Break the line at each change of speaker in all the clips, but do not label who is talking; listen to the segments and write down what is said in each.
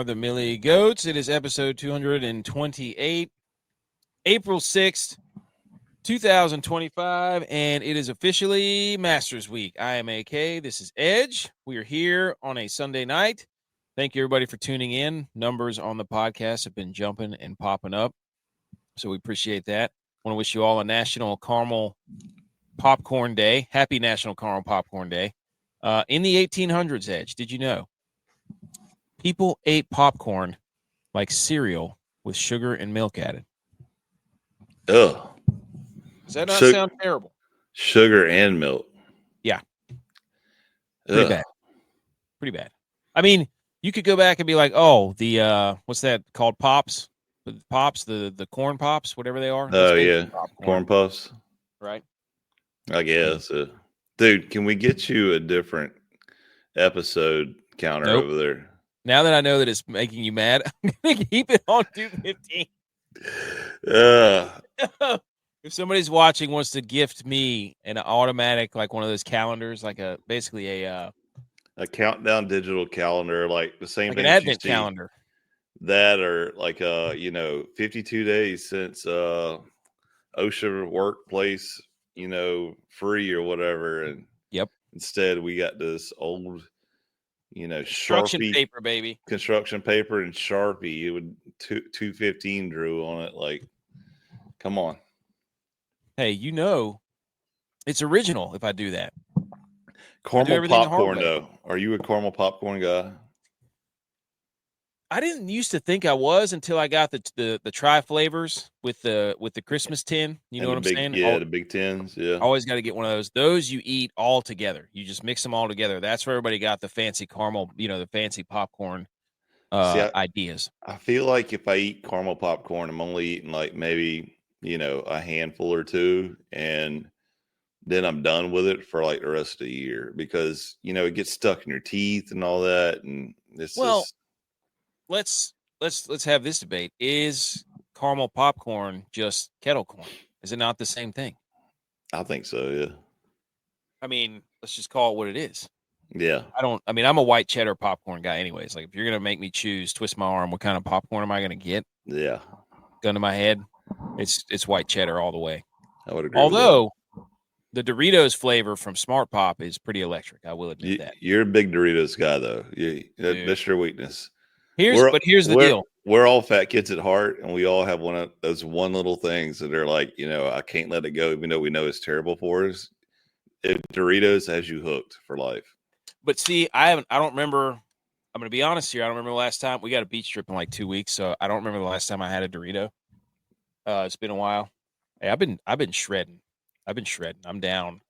are the Millie Goats. It is episode 228, April 6th, 2025, and it is officially Masters Week. I am AK. This is Edge. We are here on a Sunday night. Thank you, everybody, for tuning in. Numbers on the podcast have been jumping and popping up, so we appreciate that. I want to wish you all a National Caramel Popcorn Day. Happy National Caramel Popcorn Day. In the 1800s, Edge, did you know people ate popcorn like cereal with sugar and milk added?
Ugh.
Does that not sound terrible?
Sugar and milk.
Yeah. Pretty bad. Pretty bad. I mean, you could go back and be like, oh, the what's that called? Pops? The corn pops, whatever they are.
Oh, yeah. Corn puffs.
Right.
I guess. Dude, can we get you a different episode counter over there?
Now that I know that it's making you mad, I'm going to keep it on 215. If somebody's watching wants to gift me an automatic, like one of those calendars, like basically a
countdown digital calendar, like the same
like
thing,
an advent calendar.
That or like 52 days since OSHA workplace, free or whatever. And
yep.
Instead we got this old,
construction
Sharpie
paper, baby.
Construction paper and Sharpie. It would 215 drew on it. Like, come on.
Hey, it's original if I do that.
Caramel popcorn, though. Are you a caramel popcorn guy?
I didn't used to think I was until I got the tri flavors with the Christmas tin. You know what I'm saying?
Yeah, the big tins. Yeah,
always got to get one of those. Those you eat all together. You just mix them all together. That's where everybody got the fancy caramel, the fancy popcorn ideas.
I feel like if I eat caramel popcorn, I'm only eating like maybe a handful or two, and then I'm done with it for like the rest of the year because it gets stuck in your teeth and all that, and it's just.
Let's have this debate. Is caramel popcorn just kettle corn? Is it not the same thing?
I think so, yeah.
I mean, let's just call it what it is.
Yeah.
I'm a white cheddar popcorn guy anyways. Like if you're going to make me twist my arm, what kind of popcorn am I going to get?
Yeah.
Gun to my head, it's white cheddar all the way.
I would agree.
Although the Doritos flavor from Smart Pop is pretty electric. I will admit that.
You're a big Doritos guy though. That's your weakness.
Here's the deal.
We're all fat kids at heart, and we all have one of those one little things that are like, I can't let it go, even though we know it's terrible for us. Doritos has you hooked for life.
But see, I don't remember. I'm going to be honest here. I don't remember the last time we got a beach trip in like 2 weeks, so I don't remember the last time I had a Dorito. It's been a while. Hey, I've been shredding. I'm down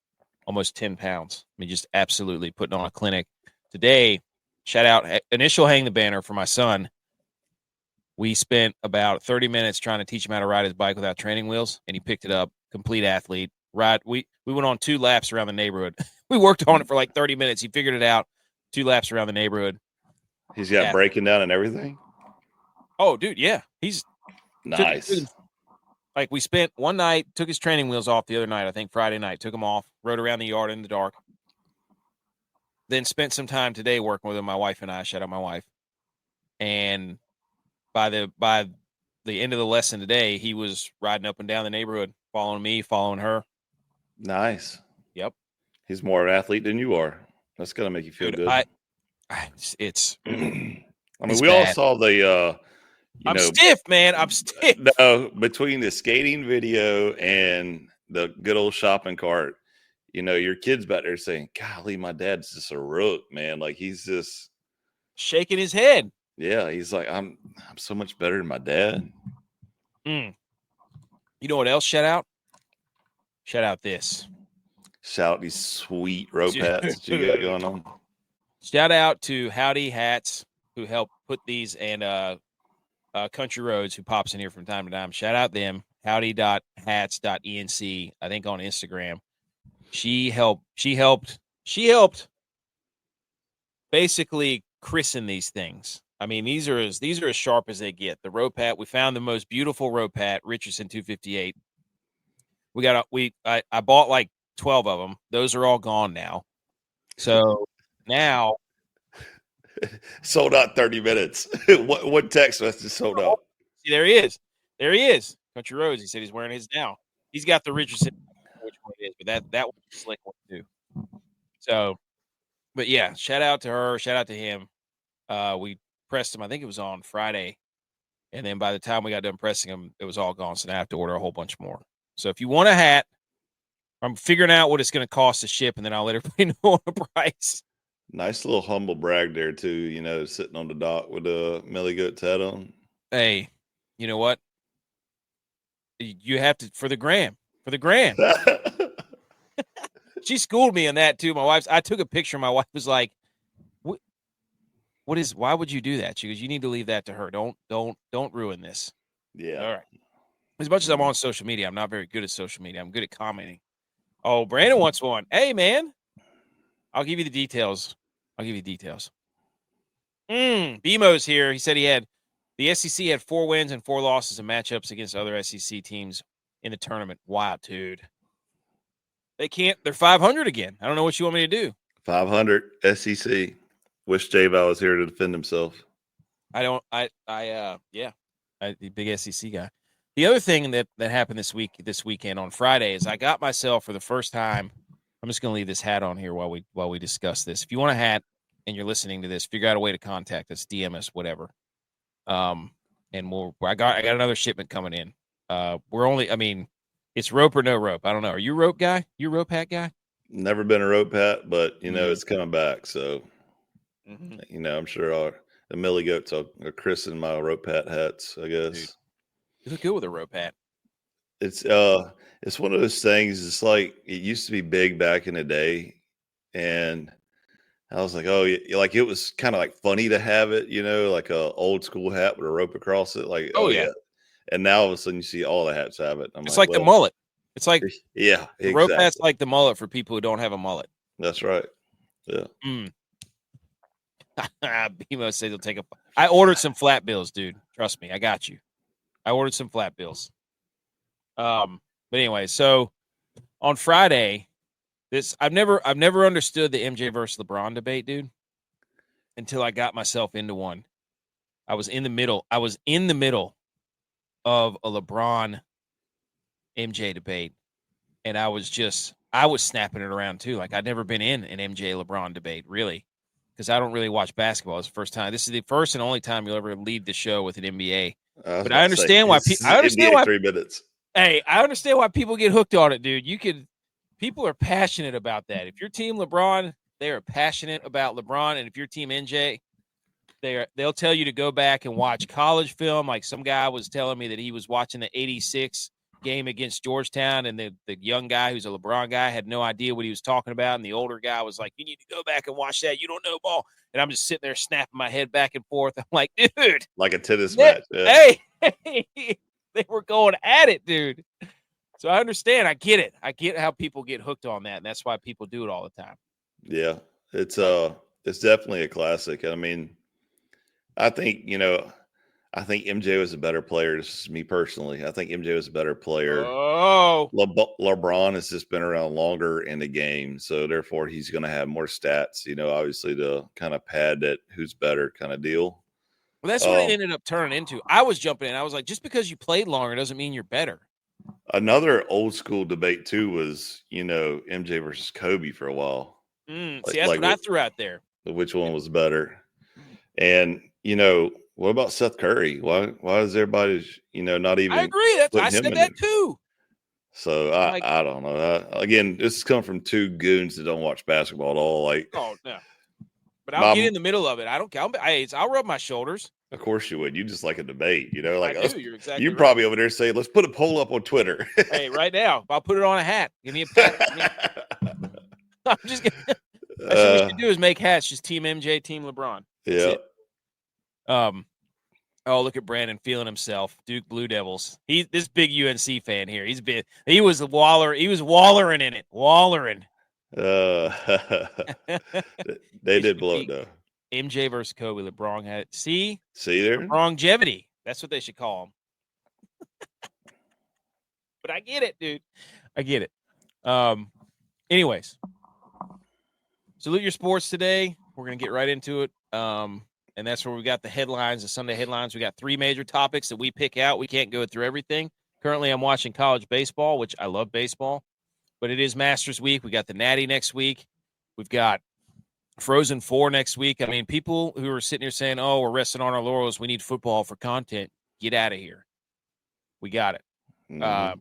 almost 10 pounds. I mean, just absolutely putting on a clinic today. Shout out, initial hang the banner for my son. We spent about 30 minutes trying to teach him how to ride his bike without training wheels, and he picked it up. Complete athlete. We went on 2 laps around the neighborhood. We worked on it for like 30 minutes. He figured it out. 2 laps around the neighborhood.
He's got breaking down and everything?
Oh, dude, yeah. He's
nice.
Like we spent one night, took his training wheels off the other night, I think Friday night, took them off, rode around the yard in the dark. Then spent some time today working with him, my wife and I. Shout out my wife. And by the end of the lesson today, he was riding up and down the neighborhood, following me, following her.
Nice.
Yep.
He's more of an athlete than you are. That's gonna make you feel good.
It's.
We all saw the.
I'm stiff, man. I'm stiff.
No, between the skating video and the good old shopping cart. Your kid's back there saying, golly, my dad's just a rook, man. Like he's just
shaking his head.
Yeah, he's like, I'm so much better than my dad.
You know what else? Shout out this.
Shout out these sweet rope hats that you got going on.
Shout out to Howdy Hats who helped put these, and Country Roads who pops in here from time to time. Shout out them. Howdy.hats.enc, I think on Instagram. She helped basically christen these things. I mean, these are as sharp as they get. The rope hat, we found the most beautiful rope hat, Richardson 258. I bought like 12 of them. Those are all gone now. So now
Sold out 30 minutes. what text message sold out?
See, there he is. There he is. Country Roads. He said he's wearing his now. He's got the Richardson. Which one it is, but that was a slick one too. So, but yeah, shout out to her. Shout out to him. We pressed him. I think it was on Friday, and then by the time we got done pressing him, it was all gone. So now I have to order a whole bunch more. So if you want a hat, I'm figuring out what it's going to cost to ship, and then I'll let everybody know on the price.
Nice little humble brag there too. Sitting on the dock with a Millie Goat's hat on.
Hey, you know what? You have to for the gram. For the gram. She schooled me on that too. I took a picture. My wife was like, why would you do that? She goes, you need to leave that to her. Don't ruin this.
Yeah.
All right. As much as I'm on social media, I'm not very good at social media. I'm good at commenting. Oh, Brandon wants one. Hey, man. I'll give you the details. BMO's here. He said the SEC had 4 wins and 4 losses in matchups against other SEC teams in the tournament. Wow, dude. They're 500 again. I don't know what you want me to do.
500 SEC. Wish J-Val was here to defend himself.
The big SEC guy. The other thing that happened this weekend on Friday is I got myself for the first time. I'm just going to leave this hat on here while we discuss this. If you want a hat and you're listening to this, figure out a way to contact us, DM us, whatever. And I got another shipment coming in. It's rope or no rope. I don't know. Are you a rope guy? You a rope hat guy?
Never been a rope hat, but it's coming back. So, I'm sure the Millie Goats are christening my rope hats, I guess.
Dude, you look good with a rope hat.
It's one of those things. It's like it used to be big back in the day, and I was like, oh, yeah, like it was kind of like funny to have it, like a old school hat with a rope across it. Like, oh yeah. And now all of a sudden you see all the hats have it.
It's like the mullet. It's like
the
exactly. Rope hat's like the mullet for people who don't have a mullet.
That's right. Yeah.
BMO says he'll take I ordered some flat bills, dude. Trust me, I got you. I ordered some flat bills. But anyway, so on Friday, I've never understood the MJ versus LeBron debate, dude, until I got myself into one. I was in the middle of a LeBron MJ debate, and I was snapping it around too. Like I'd never been in an MJ LeBron debate, really, because I don't really watch basketball. It's the first time. This is the first and only time you'll ever lead the show with an NBA. But I understand why. I understand why.
3 minutes.
Hey, I understand why people get hooked on it, dude. People are passionate about that. If you're team LeBron, they are passionate about LeBron, and if you're team MJ, they'll tell you to go back and watch college film. Like some guy was telling me that he was watching the '86 game against Georgetown, and the young guy who's a LeBron guy had no idea what he was talking about, and the older guy was like, "You need to go back and watch that. You don't know ball." And I'm just sitting there snapping my head back and forth. I'm like, dude,
like a tennis match.
Yeah. Hey, they were going at it, dude. So I understand. I get it. I get how people get hooked on that, and that's why people do it all the time.
Yeah, it's definitely a classic. I mean, I think MJ was a better player. This is me personally. I think MJ was a better player.
Oh,
LeBron has just been around longer in the game, so therefore he's going to have more stats. Obviously to kind of pad that who's better kind of deal.
Well, that's what it ended up turning into. I was jumping in. I was like, just because you played longer doesn't mean you're better.
Another old school debate too was MJ versus Kobe for a while.
See, that's what I threw out there.
Which one was better? And what about Seth Curry? Why is everybody not even?
I agree. I said that too.
So I don't know. Again, this is coming from 2 goons that don't watch basketball at all. Like,
oh no. But I'll get in the middle of it. I don't care. I'll rub my shoulders.
Of course you would. You just like a debate,
Like I do. You're exactly
you're
right.
probably over there saying, let's put a poll up on Twitter.
Hey, right now. I'll put it on a hat. Give me a pat. I'm just kidding. That's what we should do is make hats. Just Team MJ, Team LeBron.
Yeah.
Oh, look at Brandon feeling himself. Duke Blue Devils. This big UNC fan here. He was wallering in it. Wallering.
They did blow it though.
MJ versus Kobe. LeBron had it. See
there?
Longevity. That's what they should call him. But I get it, dude. I get it. Anyways, salute your sports today. We're going to get right into it. And that's where we got the headlines, the Sunday headlines. We got 3 major topics that we pick out. We can't go through everything. Currently, I'm watching college baseball, which I love baseball, but it is Masters week. We got the Natty next week. We've got Frozen 4 next week. I mean, people who are sitting here saying, oh, we're resting on our laurels, we need football for content, get out of here. We got it.
Mm-hmm.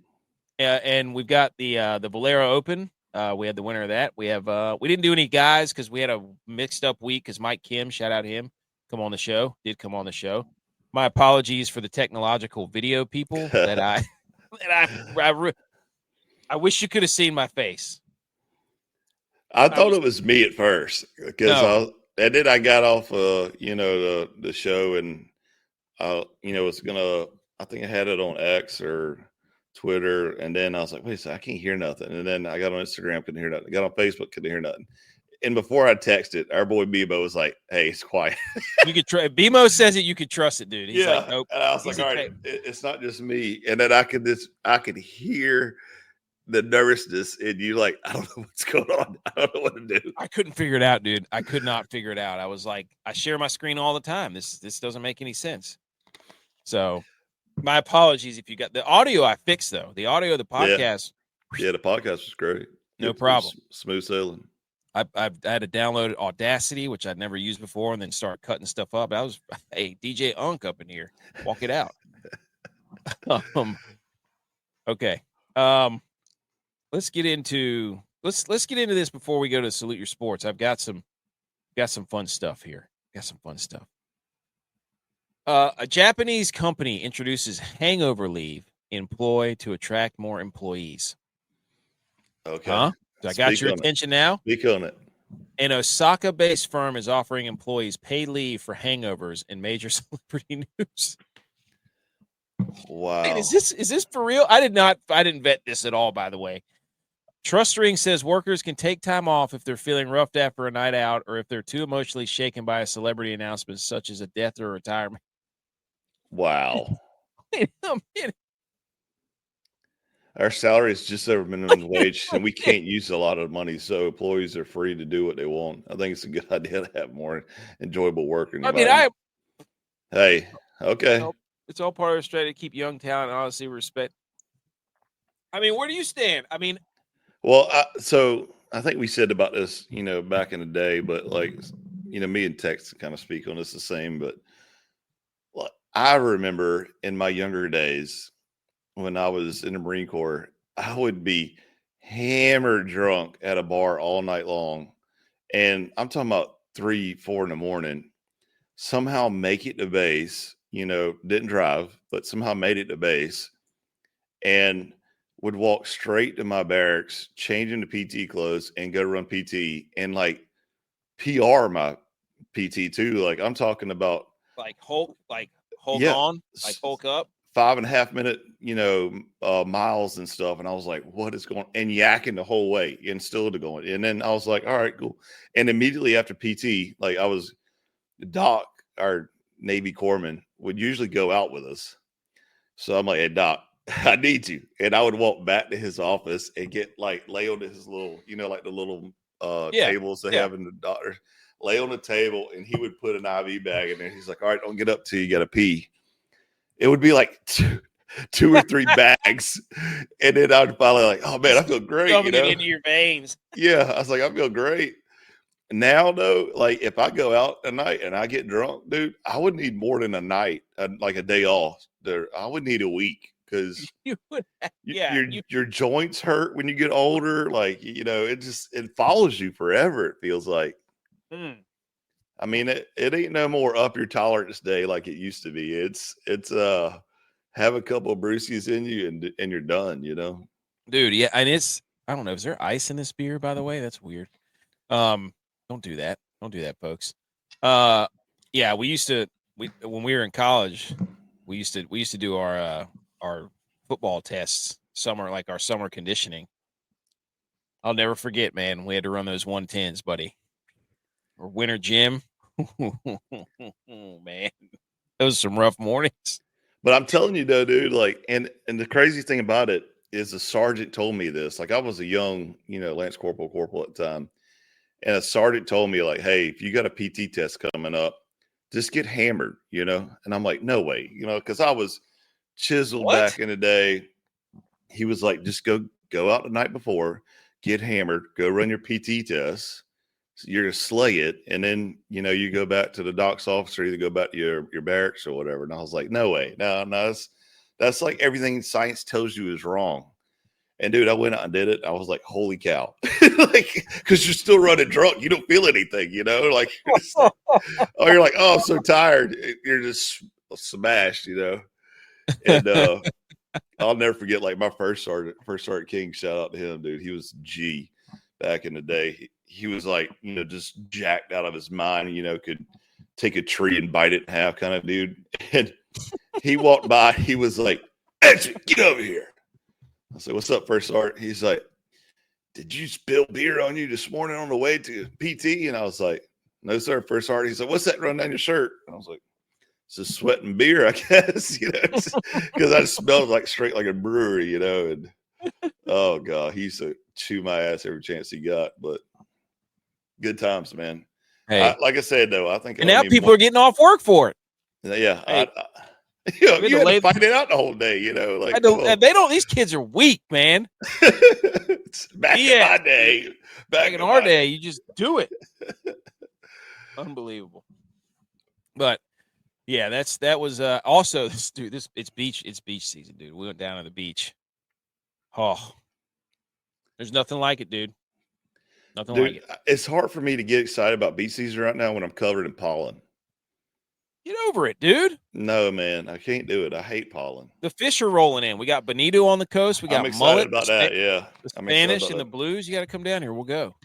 And we've got the Valero Open. We had the winner of that. We have we didn't do any guys because we had a mixed up week because Mike Kim, shout out him, come on the show. My apologies for the technological video people that I wish you could have seen my face.
I thought it was me at first because and then I got off the show and it's I think I had it on X or Twitter, and then I was like, wait a second, I can't hear nothing. And then I got on Instagram, couldn't hear nothing. I got on Facebook, couldn't hear nothing. And before I texted, our boy Bebo was like, hey, it's quiet.
You could try. BMO says it, you could trust it, dude. He's like, nope.
And I was like, all right, it's not just me. And then I could hear the nervousness in you, like, I don't know what's going on. I don't know what to do.
I couldn't figure it out, dude. I could not figure it out. I was like, I share my screen all the time. This doesn't make any sense. So my apologies if you got the audio I fixed, though. The audio of the podcast.
Yeah, the podcast was great.
No problem.
Smooth sailing.
I had to download Audacity, which I'd never used before, and then start cutting stuff up. I was, hey, DJ Unk up in here. Walk it out. Okay. Let's get into this before we go to Salute Your Sports. I've got some fun stuff here. A Japanese company introduces hangover leave employ to attract more employees.
Okay.
Huh? So I got your attention now.
Speak on it.
An Osaka-based firm is offering employees paid leave for hangovers in major celebrity news.
Wow.
Wait, is this for real? I didn't vet this at all, by the way. TrustRing says workers can take time off if they're feeling roughed after a night out or if they're too emotionally shaken by a celebrity announcement such as a death or retirement.
Wow.
Wait a minute.
Our salary is just over minimum wage, and we can't use a lot of money, so employees are free to do what they want. I think it's a good idea to have more enjoyable work. Hey, okay.
It's all part of the strategy to keep young talent, honestly, respect. I mean, where do you stand? I mean,
well, so I think we said about this, back in the day, but me and Tex kind of speak on this the same. But I remember in my younger days, when I was in the Marine Corps, I would be hammered drunk at a bar all night long. And I'm talking about 3, 4 in the morning, somehow make it to base, didn't drive, but somehow made it to base and would walk straight to my barracks, change into PT clothes and go run PT and PR my PT too. Like I'm talking about
Hulk on, Hulk up.
5.5 minute, miles and stuff. And I was like, what is going on? And yakking the whole way and still going. And then I was like, all right, cool. And immediately after PT, I was Doc, our Navy corpsman, would usually go out with us. So I'm like, hey, Doc, I need you. And I would walk back to his office and get lay on his little, the little tables they have in the doctor, lay on the table. And he would put an IV bag in there. He's like, all right, don't get up till you got to pee. It would be like two or 3 bags. And then I'd finally oh man, I feel great.
Dumping it into your veins.
Yeah. I was like, I feel great. Now though, if I go out at night and I get drunk, dude, I would need more than a night, like a day off. I would need a week because your joints hurt when you get older. It follows you forever. It feels like. I mean, it ain't no more up your tolerance day like it used to be. It's have a couple of brewskis in you and you're done,
Dude, yeah, and I don't know, is there ice in this beer, by the way? That's weird. Don't do that. Don't do that, folks. Yeah, when we were in college, we used to do our football tests, our summer conditioning. I'll never forget, man. We had to run those 110s, buddy. Or winter gym. Man, those are some rough mornings.
But I'm telling you though, dude, and the crazy thing about it is the sergeant told me this. I was a young, Lance corporal at the time. And a sergeant told me, like, hey, if you got a PT test coming up, just get hammered, you know? And I'm like, no way, you know, because I was chiseled
What?
back in the day. He was like, just go out the night before, get hammered, go run your PT test. You're gonna slay it, and then you know you go back to the doc's office or either go back to your barracks or whatever. And I was like, no way, no, that's like everything science tells you is wrong. And dude, I went out and did it. I was like, holy cow, like because you're still running drunk, you don't feel anything, you know, like you're just like, oh, you're like, oh, I'm so tired, you're just smashed, you know. And I'll never forget, like my first sergeant King. Shout out to him, dude. He was G back in the day. He was like, you know, just jacked out of his mind. You know, could take a tree and bite it in half, kind of dude. And he walked by. He was like, "Etched, get over here." I said, "What's up, first sergeant?" He's like, "Did you spill beer on you this morning on the way to PT?" And I was like, "No, sir, first sergeant." He said, "What's that running down your shirt?" And I was like, it's a sweat and beer, I guess, you know, because I smelled like straight like a brewery, you know. And oh god, he used to chew my ass every chance he got. But good times, man.
Hey,
Like I said, though, I think
and now people are getting off work for it.
yeah,
Hey,
you know,
we had
you
to
had to
lay.
fight it out the whole day, you know. Like, come on.
They don't. These kids are weak, man.
Back in my day,
back in our day, you just do it. Unbelievable. But yeah, that was also this dude. It's beach season, dude. We went down to the beach. Oh, there's nothing like it, dude. Nothing like it.
It's hard for me to get excited about beach season right now when I'm covered in pollen.
Get over it, dude.
No, man, I can't do it. I hate pollen.
The fish are rolling in. We got bonito on the coast. We got
I'm excited
mullet,
about that. Yeah,
the
I'm excited
Spanish,
about
and
that.
the blues. You got to come down here. We'll go.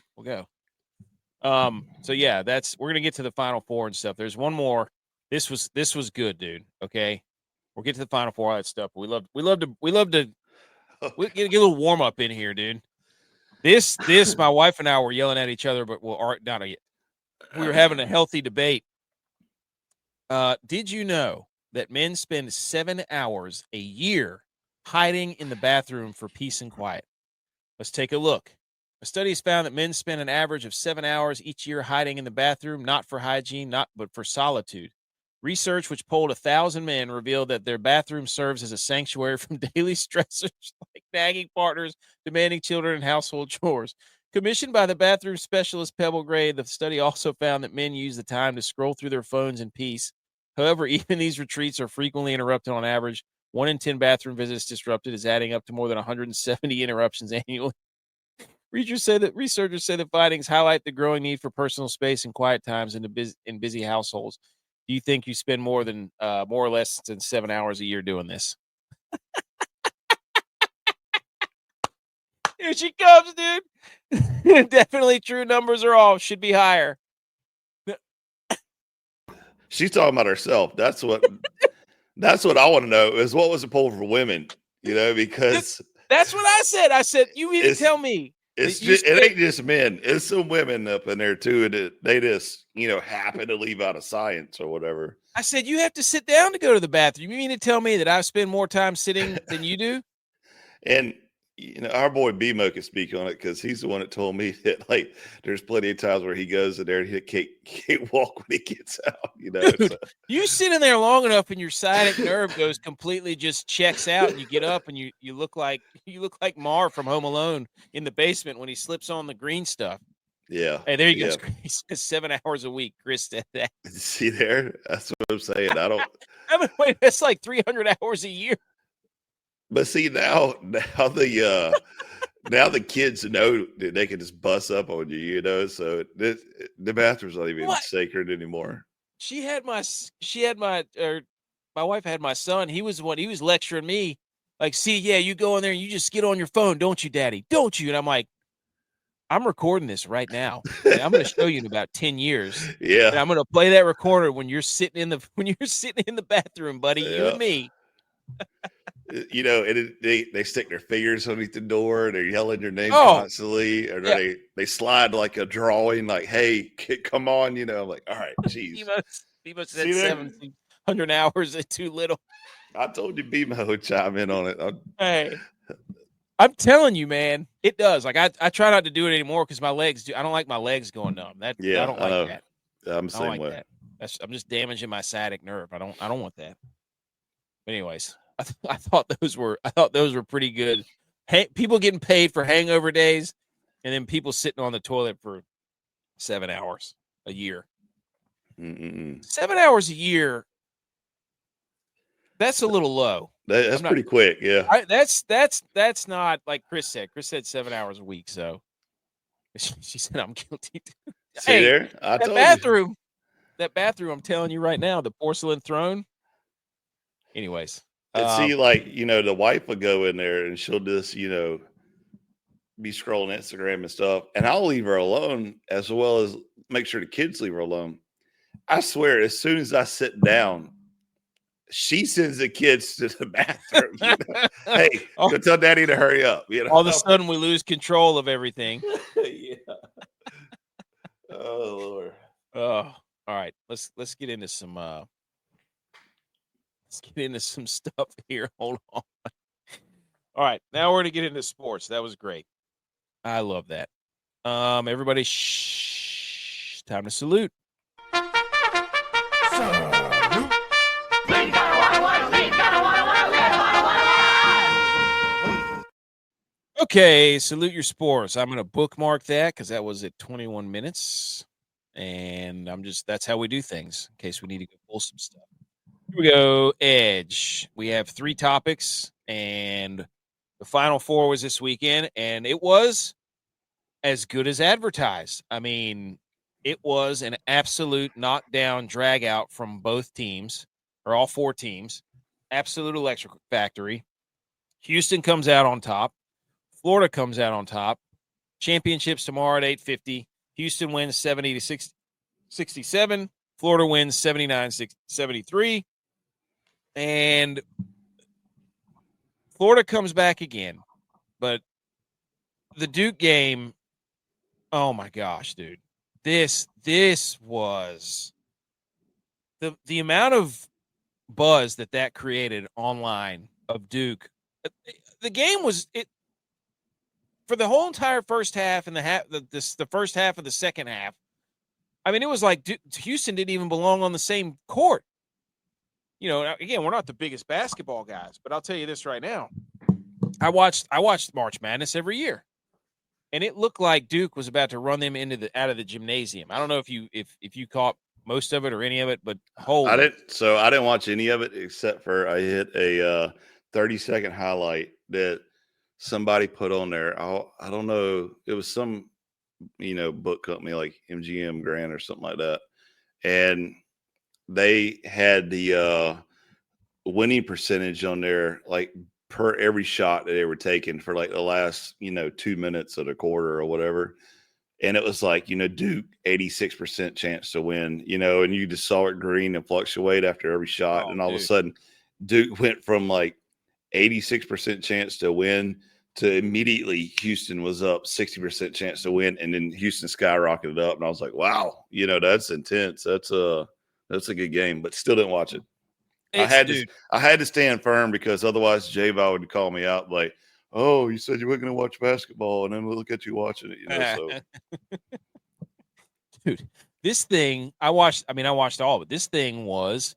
So yeah, we're gonna get to the Final Four and stuff. There's one more. This was good, dude. Okay, we'll get to the Final Four, all that stuff. We love to we get a little warm up in here, dude. This my wife and I were yelling at each other, but we were having a healthy debate. Did you know that men spend 7 hours a year hiding in the bathroom for peace and quiet? Let's take a look. A study has found that men spend an average of 7 hours each year hiding in the bathroom, not for hygiene, but for solitude. Research, which polled 1,000 men, revealed that their bathroom serves as a sanctuary from daily stressors like nagging partners, demanding children, and household chores. Commissioned by the bathroom specialist Pebble Gray, the study also found that men use the time to scroll through their phones in peace. However, even these retreats are frequently interrupted. On average, 1 in 10 bathroom visits disrupted is adding up to more than 170 interruptions annually. Researchers say the findings highlight the growing need for personal space and quiet times in busy households. Do you think you spend more or less than 7 hours a year doing this? Here she comes, dude. Definitely true. Numbers are off. Should be higher.
She's talking about herself. That's what I want to know is what was the poll for women, you know, because
that's what I said. I said, you mean to tell me
it ain't just men. It's some women up in there too. And they just, you know, happen to leave out of science or whatever.
I said, you have to sit down to go to the bathroom. You mean to tell me that I spend more time sitting than you do?
And, you know, our boy BMO can speak on it because he's the one that told me that, like, there's plenty of times where he goes in there and he can't walk when he gets out, you know.
Dude, you sit in there long enough and your sciatic nerve goes completely just checks out and you get up and you look like Mar from Home Alone in the basement when he slips on the green stuff.
Yeah.
Hey, there you go. He says 7 hours a week. Chris said that.
See there? That's what I'm saying. I
mean, wait, that's like 300 hours a year.
But see now the kids know that they can just bust up on you, you know. So the bathroom's not even sacred anymore.
My wife had my son. He was lecturing me, like, see, yeah, you go in there and you just get on your phone, don't you, Daddy? Don't you? And I'm like, I'm recording this right now. And I'm going to show you in about 10 years.
Yeah.
And I'm going to play that recorder when you're sitting in the bathroom, buddy, you and me.
You know, and they stick their fingers underneath the door and they're yelling your name constantly, or they slide like a drawing, like, "Hey, kid, come on!" You know, I'm like, all right, geez.
He must said 700 hours is too little.
I told you, BMO would chime in on it.
Hey, I'm telling you, man, it does. Like I try not to do it anymore because my legs do. I don't like my legs going numb. I
Yeah,
don't
I
like
know.
that.
I'm the
I don't
same
like
way.
that. I'm just damaging my sciatic nerve. I don't want that. But anyways, I thought those were pretty good. Hey, people getting paid for hangover days, and then people sitting on the toilet for 7 hours a year.
Mm-mm.
7 hours a year. That's a little low.
That's
I'm not.
pretty quick. Yeah.
That's not like Chris said. Chris said 7 hours a week. So she said I'm guilty.
See
Hey,
there? I
that
told you.
bathroom. That bathroom. I'm telling you right now, the porcelain throne. Anyways,
And see, like, the wife will go in there and she'll just, be scrolling Instagram and stuff. And I'll leave her alone as well as make sure the kids leave her alone. I swear, as soon as I sit down, she sends the kids to the bathroom. Hey,
all,
go tell daddy to hurry up.
all of a sudden we lose control of everything.
Yeah. Oh Lord.
Oh, all right. Let's get into some stuff here. Hold on. All right, now we're gonna get into sports. That was great. I love that. Everybody, shh. Time to salute. Okay, salute your sports. I'm gonna bookmark that because that was at 21 minutes, and that's how we do things in case we need to go pull some stuff. Here we go. Edge. We have 3 topics, and the Final Four was this weekend, and it was as good as advertised. I mean, it was an absolute knockdown, drag out from both teams, or all 4 teams. Absolute electric factory. Houston comes out on top. Florida comes out on top. Championships tomorrow at 8:50. Houston wins 70 to 67. Florida wins 79-73. And Florida comes back again. But the Duke game, oh my gosh, dude. This was the amount of buzz that created online of Duke. The game was for the whole entire first half and the first half of the second half. I mean, it was like Houston didn't even belong on the same court. Again, we're not the biggest basketball guys, but I'll tell you this right now. I watched March Madness every year, and it looked like Duke was about to run them out of the gymnasium. I don't know if you caught most of it or any of it, but
I didn't watch any of it except for I hit a 30-second highlight that somebody put on there. I don't know. It was some, book company like MGM Grant or something like that. And they had the winning percentage on there, like per every shot that they were taking for like the last, 2 minutes of the quarter or whatever. And it was like, Duke 86% chance to win, and you just saw it green and fluctuate after every shot. And all of a sudden Duke went from like 86% chance to win to immediately Houston was up 60% chance to win. And then Houston skyrocketed up. And I was like, wow, that's intense. That's a good game, but still didn't watch it. I had to stand firm because otherwise J-Ball would call me out like, oh, you said you weren't going to watch basketball, and then we'll look at you watching it, So,
dude, this thing I watched all of it. This thing was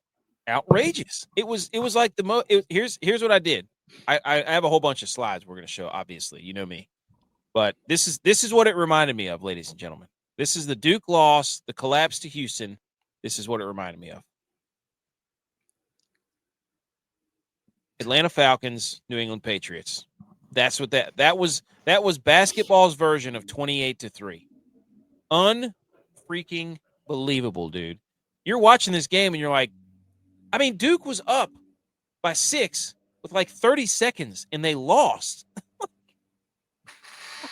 outrageous. It was like the most. Here's what I did. I have a whole bunch of slides we're going to show. Obviously, you know me, but this is what it reminded me of, ladies and gentlemen. This is the Duke loss, the collapse to Houston. This is what it reminded me of. Atlanta Falcons, New England Patriots. That's what that was basketball's version of 28-3. Unfreaking believable, dude. You're watching this game and you're like, I mean, Duke was up by 6 with like 30 seconds and they lost. I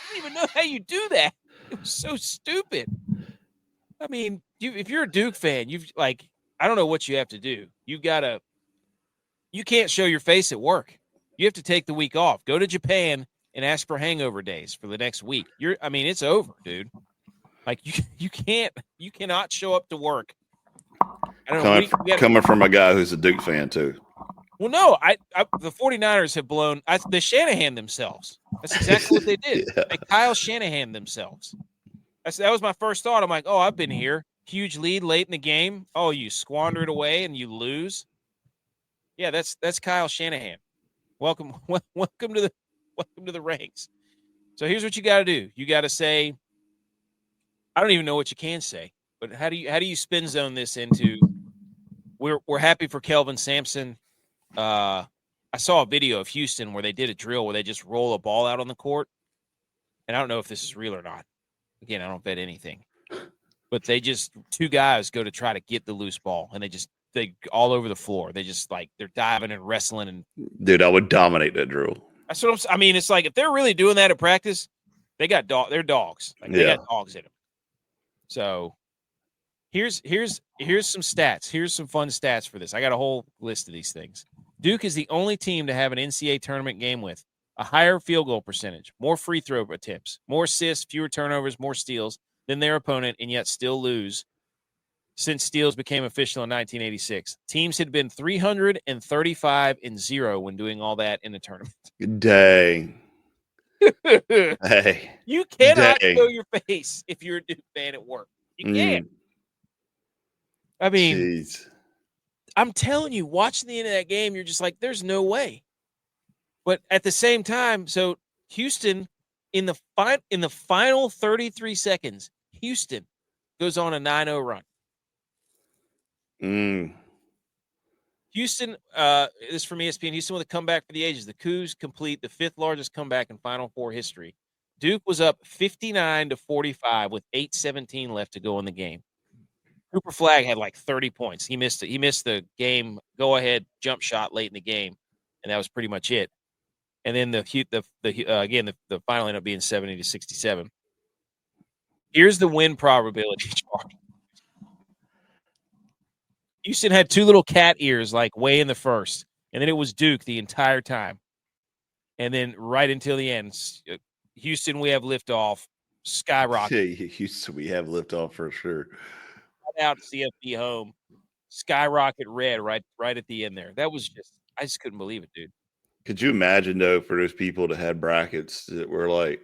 don't even know how you do that. It was so stupid. I mean, if you're a Duke fan, I don't know what you have to do. You can't show your face at work. You have to take the week off. Go to Japan and ask for hangover days for the next week. It's over, dude. Like you cannot show up to work. I don't
know. Coming from a guy who's a Duke fan too.
Well, no, the 49ers have blown they Shanahan themselves. That's exactly what they did.
Yeah.
They Kyle Shanahan themselves. That was my first thought. I'm like, oh, I've been here. Huge lead late in the game. Oh, you squander it away and you lose. Yeah, that's Kyle Shanahan. Welcome to the ranks. So here's what you got to do. You got to say, I don't even know what you can say, but how do you spin zone this into we're happy for Kelvin Sampson. I saw a video of Houston where they did a drill where they just roll a ball out on the court. And I don't know if this is real or not. Again, I don't bet anything. But they just two guys go to try to get the loose ball and they all over the floor. They just they're diving and wrestling and
Dude, I would dominate that drill.
that's what I mean, it's like if they're really doing that at practice, they're dogs. They got dogs in them. So here's some stats. Here's some fun stats for this. I got a whole list of these things. Duke is the only team to have an NCAA tournament game with a higher field goal percentage, more free throw attempts, more assists, fewer turnovers, more steals than their opponent, and yet still lose since steals became official in 1986. Teams had been 335-0 when doing all that in the tournament.
Dang. Hey.
You cannot show your face if you're a Duke fan at work. You can't. I mean,
jeez.
I'm telling you, watching the end of that game, you're just like, there's no way. But at the same time, so Houston in the final 33 seconds, Houston goes on a 9-0 run. Houston, this is from ESPN. Houston with a comeback for the ages. The Cougs complete the 5th largest comeback in Final Four history. Duke was up 59-45 with 8:17 left to go in the game. Cooper Flagg had 30 points. He missed it. He missed the game go-ahead jump shot late in the game, and that was pretty much it. And then the final ended up being 70-67. Here's the win probability chart. Houston had 2 little cat ears way in the first, and then it was Duke the entire time. And then right until the end, Houston, we have liftoff, skyrocket.
Houston, we have liftoff for sure.
Out CFP home, skyrocket red right at the end there. That was I just couldn't believe it, dude.
Could you imagine though for those people that had brackets that were a lot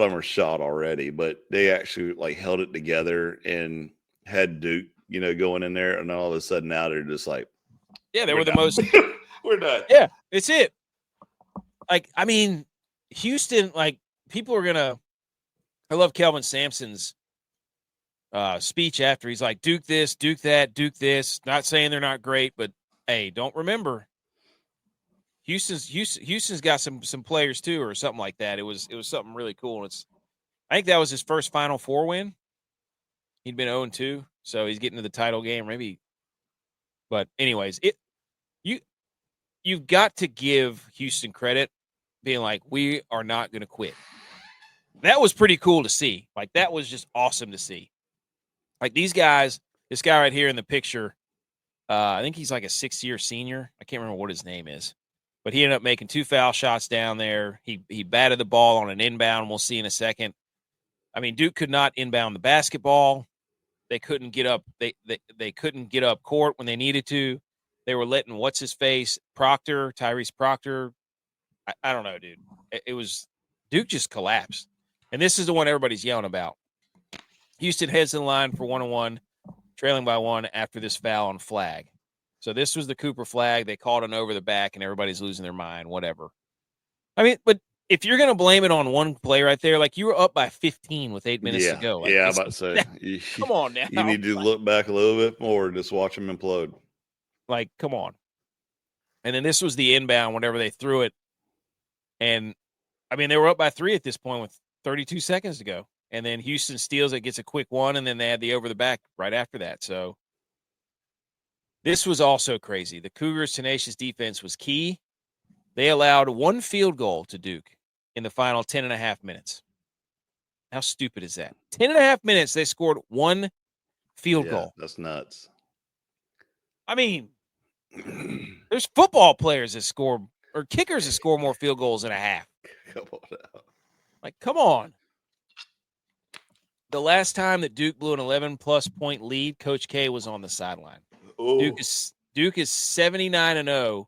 of them are shot already, but they actually held it together and had Duke, going in there, and all of a sudden now they're just
they were the most.
We're done.
Yeah, it's it. I mean, Houston, people are gonna. I love Kelvin Sampson's speech after. He's like, Duke this, Duke that, Duke this. Not saying they're not great, but hey, don't remember. Houston's got some players too, or something like that. It was something really cool. And I think that was his first Final Four win. He'd been 0-2, so he's getting to the title game, maybe. But anyways, you've got to give Houston credit, being we are not going to quit. That was pretty cool to see. That was just awesome to see. These guys, this guy right here in the picture, I think he's a 6-year senior. I can't remember what his name is. But he ended up making 2 foul shots down there. He batted the ball on an inbound. We'll see in a second. I mean, Duke could not inbound the basketball. They couldn't get up. They couldn't get up court when they needed to. They were letting Tyrese Proctor. I don't know, dude. It was Duke just collapsed. And this is the one everybody's yelling about. Houston heads in line for 1-1, trailing by 1 after this foul on Flagg. So this was the Cooper Flagg. They called it over the back, and everybody's losing their mind, whatever. I mean, but if you're going to blame it on one play right there, you were up by 15 with 8 minutes to go.
I'm about to say.
Come on now.
You need to look back a little bit more and just watch them implode.
Come on. And then this was the inbound whenever they threw it. And, I mean, they were up by 3 at this point with 32 seconds to go. And then Houston steals it, gets a quick one, and then they had the over the back right after that. So this was also crazy. The Cougars' tenacious defense was key. They allowed 1 field goal to Duke in the final 10.5 minutes. How stupid is that? 10.5 minutes, they scored 1 field goal. That's
nuts.
I mean, there's football players that score, or kickers that score more field goals in a half.
Come on now.
Come on. The last time that Duke blew an 11-plus point lead, Coach K was on the sideline. Duke is 79-0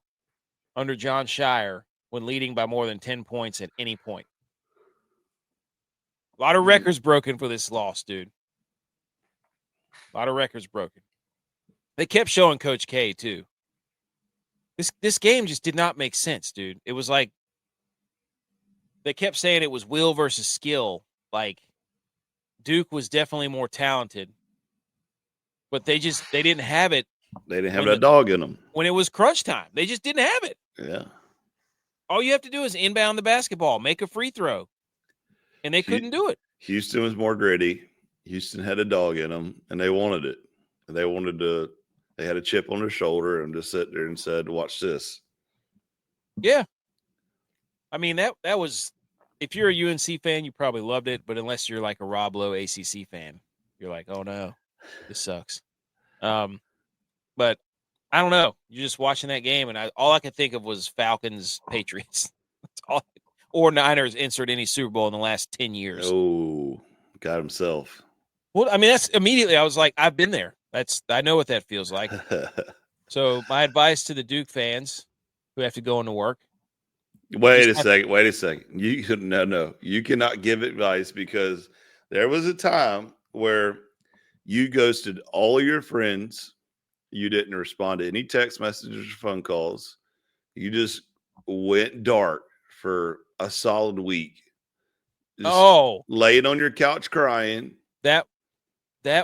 under John Shire when leading by more than 10 points at any point. A lot of records broken for this loss, dude. A lot of records broken. They kept showing Coach K, too. This game just did not make sense, dude. It was like they kept saying it was will versus skill. Like, Duke was definitely more talented, but they didn't have it.
They didn't have that dog in them.
When it was crunch time, they just didn't have it.
Yeah.
All you have to do is inbound the basketball, make a free throw, and they couldn't do it.
Houston was more gritty. Houston had a dog in them, and they wanted it. They had a chip on their shoulder and just sat there and said, watch this.
Yeah. I mean, that was, if you're a UNC fan, you probably loved it, but unless you're like a Rob Lowe ACC fan, you're like, oh no, this sucks. But I don't know. You're just watching that game, and all I could think of was Falcons, Patriots. That's all. Or Niners insert any Super Bowl in the last 10 years.
Oh, got himself.
Well, I mean, that's immediately I was like, I've been there. I know what that feels like. So my advice to the Duke fans who have to go into work.
Wait a second. You cannot give advice because there was a time where you ghosted all of your friends. You didn't respond to any text messages or phone calls. You just went dark for a solid week. Just laying on your couch crying.
That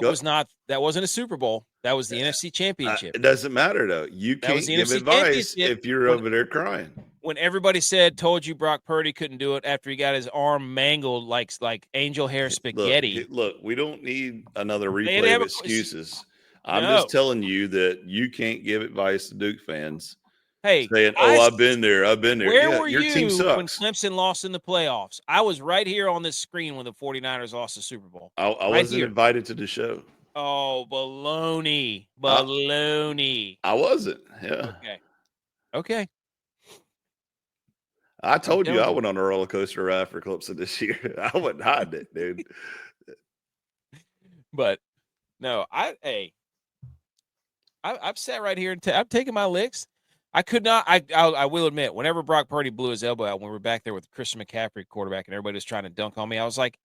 wasn't a Super Bowl. That was the NFC Championship.
It doesn't matter though. You can't give advice if you're over there crying.
When everybody told you Brock Purdy couldn't do it after he got his arm mangled like angel hair spaghetti.
Look, we don't need another replay of excuses. I'm just telling you that you can't give advice to Duke fans.
Hey,
saying, I've been there.
Where were you when Clemson lost in the playoffs? I was right here on this screen when the 49ers lost the Super Bowl.
I wasn't invited to the show.
Oh, baloney.
I wasn't. Yeah.
Okay.
I told you I went on a roller coaster ride for Clemson this year. I wouldn't hide it, dude.
But no, I've sat right here and I've taken my licks. I could not. I will admit, whenever Brock Purdy blew his elbow out when we were back there with Christian McCaffrey quarterback and everybody was trying to dunk on me, I was like,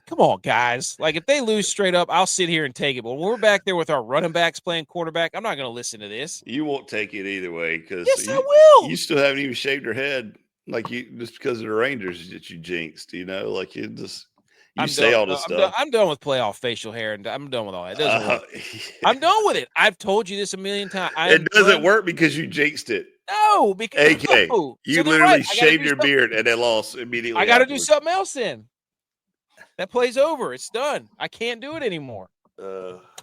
come on, guys. Like, if they lose straight up, I'll sit here and take it. But when we're back there with our running backs playing quarterback, I'm not going to listen to this.
You won't take it either way because
I will.
You still haven't even shaved your head, like just because of the Rangers that you jinxed. Like you just. Say all this stuff.
I'm done with playoff facial hair, and I'm done with all that. It doesn't work. I'm done with it. I've told you this a million times.
It doesn't work because you jinxed it.
No, because
AK, you literally shaved your beard and then lost immediately.
I got to do something else then. That play's over. It's done. I can't do it anymore.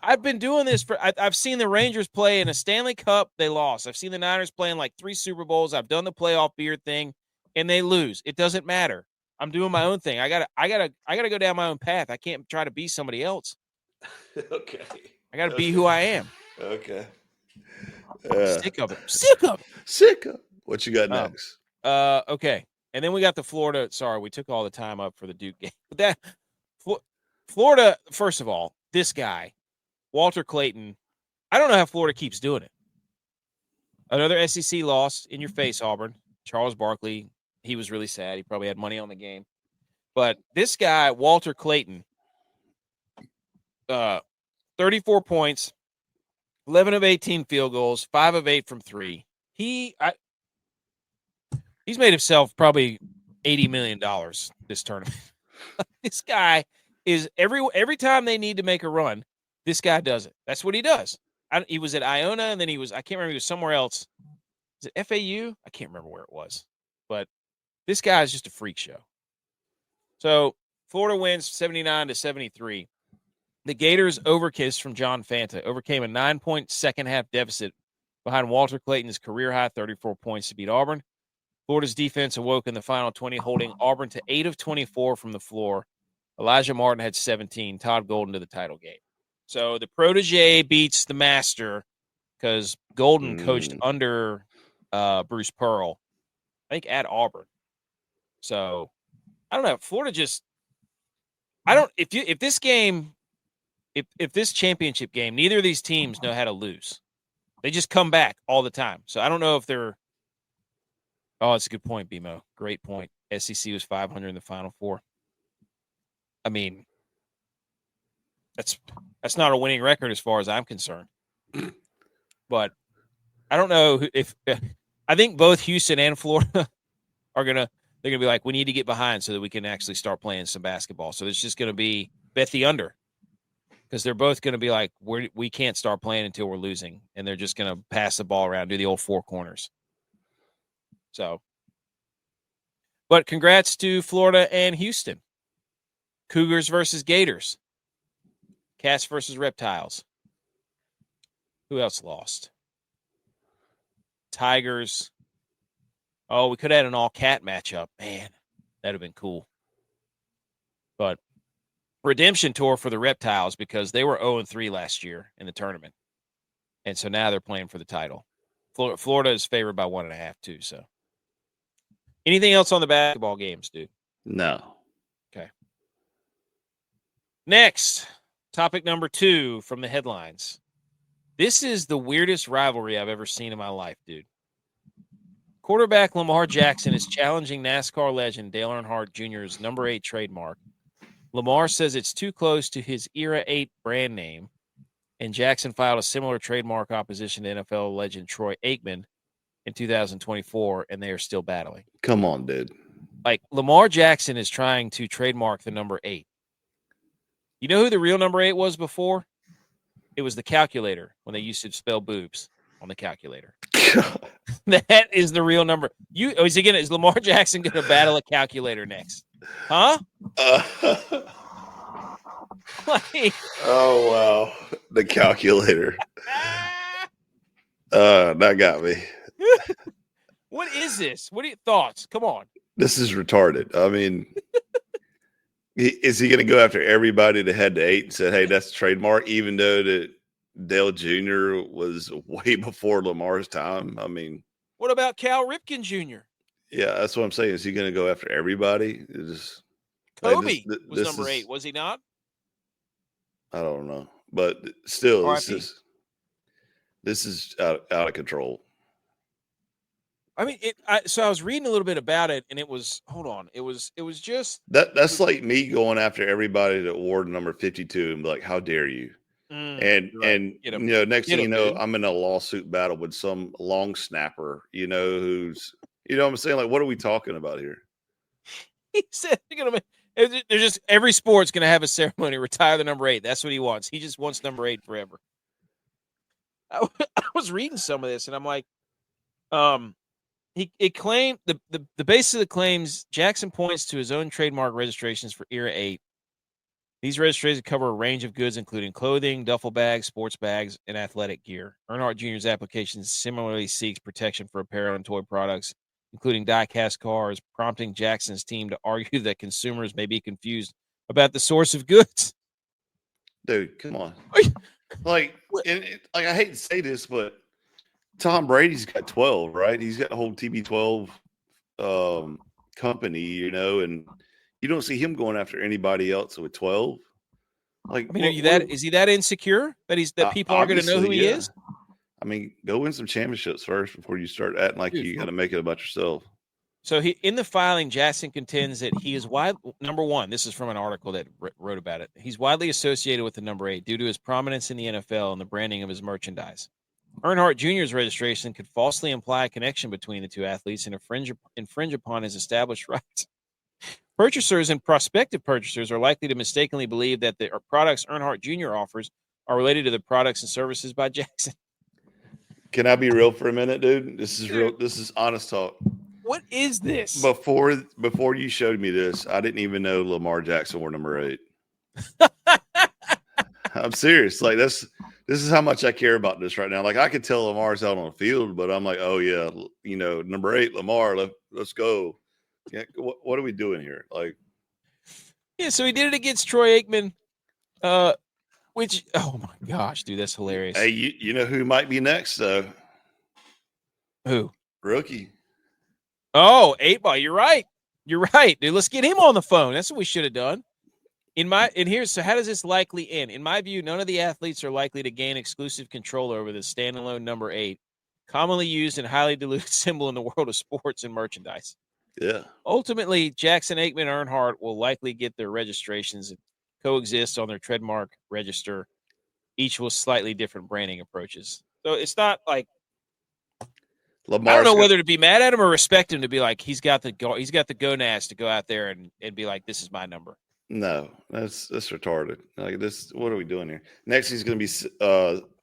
I've been doing this I've seen the Rangers play in a Stanley Cup. They lost. I've seen the Niners play in like 3 Super Bowls. I've done the playoff beard thing, and they lose. It doesn't matter. I'm doing my own thing. I gotta go down my own path. I can't try to be somebody else.
Okay.
I gotta be who I am.
Okay.
Sick of it.
Sick of. What you got next?
Okay. And then we got the Florida. Sorry, we took all the time up for the Duke game. But Florida, first of all, this guy, Walter Clayton, I don't know how Florida keeps doing it. Another SEC loss in your face, Auburn. Charles Barkley. He was really sad. He probably had money on the game. But this guy, Walter Clayton, 34 points, 11 of 18 field goals, 5 of 8 from 3. He's made himself probably $80 million this tournament. This guy is every time they need to make a run, this guy does it. That's what he does. He was at Iona, and then I can't remember, he was somewhere else. Is it FAU? I can't remember where it was. But this guy is just a freak show. So Florida wins 79-73. The Gators overkiss from John Fanta overcame a 9-point second-half deficit behind Walter Clayton's career-high 34 points to beat Auburn. Florida's defense awoke in the final 20, holding Auburn to 8 of 24 from the floor. Elijah Martin had 17. Todd Golden to the title game. So the protege beats the master because Golden coached under Bruce Pearl, I think, at Auburn. So I don't know. Florida just, if this championship game, neither of these teams know how to lose. They just come back all the time. So I don't know if they're. Oh, it's a good point, BMO. Great point. SEC was 500 in the Final Four. I mean, that's not a winning record as far as I'm concerned. But I don't know if I think both Houston and Florida are they're gonna be like, we need to get behind so that we can actually start playing some basketball. So it's just gonna be bet the under, because they're both gonna be like, we can't start playing until we're losing, and they're just gonna pass the ball around, do the old four corners. So, but congrats to Florida and Houston. Cougars versus Gators. Cats versus Reptiles. Who else lost? Tigers. Oh, we could have had an all-cat matchup. Man, that'd have been cool. But redemption tour for the Reptiles, because they were 0-3 last year in the tournament. And so now they're playing for the title. Florida is favored by 1.5 too. So anything else on the basketball games, dude?
No.
Okay. Next, topic number 2 from the headlines. This is the weirdest rivalry I've ever seen in my life, dude. Quarterback Lamar Jackson is challenging NASCAR legend Dale Earnhardt Jr.'s number 8 trademark. Lamar says it's too close to his Era 8 brand name, and Jackson filed a similar trademark opposition to NFL legend Troy Aikman in 2024, and they are still battling.
Come on, dude.
Like, Lamar Jackson is trying to trademark the number 8. You know who the real number 8 was before? It was the calculator, when they used to spell boobs on the calculator. That is the real number. Is Lamar Jackson going to battle a calculator next? Huh?
Oh, wow. The calculator. That got me.
What is this? What are your thoughts? Come on.
This is retarded. I mean, is he going to go after everybody that had the 8 and said, hey, that's a trademark, even though that Dale Jr. was way before Lamar's time? I mean,
what about Cal Ripken Jr.?
Yeah, that's what I'm saying. Is he going to go after everybody?
Kobe was number 8, was he not?
I don't know, but still, this is out of control.
I mean, so I was reading a little bit about it, and it was it was just
that's like me going after everybody that wore number 52 and be like, how dare you? And next thing you know, dude, I'm in a lawsuit battle with some long snapper, who's, what I'm saying? Like, what are we talking about here?
He said there's just every sport's going to have a ceremony, retire the number 8. That's what he wants. He just wants number 8 forever. I was reading some of this, and I'm like, It claimed the basis of the claims, Jackson points to his own trademark registrations for Era 8. These registrations cover a range of goods, including clothing, duffel bags, sports bags, and athletic gear. Earnhardt Jr.'s application similarly seeks protection for apparel and toy products, including die-cast cars, prompting Jackson's team to argue that consumers may be confused about the source of goods.
Dude, come on. I hate to say this, but Tom Brady's got 12, right? He's got the whole TB12 company, and you don't see him going after anybody else with 12. Like,
I mean, is he that insecure that people aren't going to know who he is?
I mean, go win some championships first before you start acting like you got to make it about yourself.
So in the filing, Jackson contends that he is number 1. This is from an article that wrote about it. He's widely associated with the number 8 due to his prominence in the NFL and the branding of his merchandise. Earnhardt Jr.'s registration could falsely imply a connection between the two athletes and infringe upon his established rights. Purchasers and prospective purchasers are likely to mistakenly believe that the products Earnhardt Jr. offers are related to the products and services by Jackson.
Can I be real for a minute, dude? This is real. This is honest talk.
What is this?
Before you showed me this, I didn't even know Lamar Jackson wore number 8. I'm serious. Like, this is how much I care about this right now. Like, I could tell Lamar's out on the field, but I'm like, oh yeah, number 8, Lamar, let's go. Yeah, what are we doing here? Like,
yeah, so he did it against Troy Aikman, which, oh my gosh, dude, that's hilarious.
Hey, you know who might be next though?
Who?
Rookie.
Oh, 8 Ball. You're right, dude. Let's get him on the phone. That's what we should have done. So how does this likely end? In my view, none of the athletes are likely to gain exclusive control over the standalone number 8, commonly used and highly diluted symbol in the world of sports and merchandise.
Yeah.
Ultimately, Jackson, Aikman, Earnhardt will likely get their registrations and coexist on their trademark register, each with slightly different branding approaches. So it's not like I don't know whether to be mad at him or respect him to be like he's got the gonads to go out there and be like, this is my number.
No, that's retarded. Like this, what are we doing here? Next, he's going to be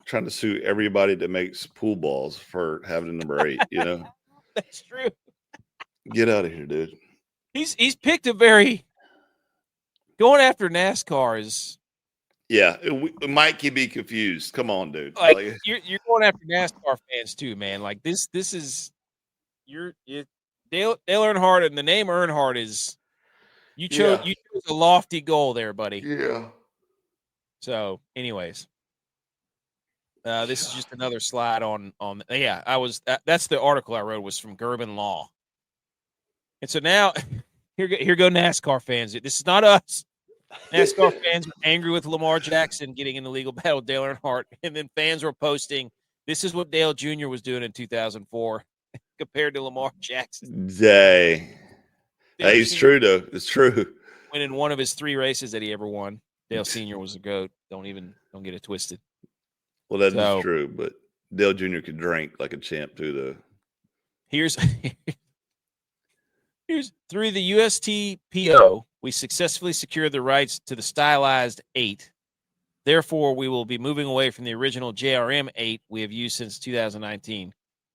trying to sue everybody that makes pool balls for having a number 8. You know,
That's true.
Get out of here, dude.
He's picked a very going after NASCAR is.
Yeah, it might be confused. Come on, dude.
Like you're going after NASCAR fans too, man. Like this is Dale Earnhardt, and the name Earnhardt is you chose a lofty goal there, buddy.
Yeah.
So, anyways, this is just another slide on. That's the article I wrote was from Gerben Law, and so now here go NASCAR fans. This is not us. NASCAR fans were angry with Lamar Jackson getting in the legal battle with Dale Earnhardt, and then fans were posting, "This is what Dale Jr. was doing in 2004 compared to Lamar Jackson."
Hey, it's true though. It's true.
Winning one of his 3 races that he ever won. Dale Sr. was a GOAT. Don't get it twisted.
Well, that is true, but Dale Jr. could drink like a champ too, though.
Here's through the USTPO, we successfully secured the rights to the stylized 8. Therefore, we will be moving away from the original JRM 8 we have used since 2019.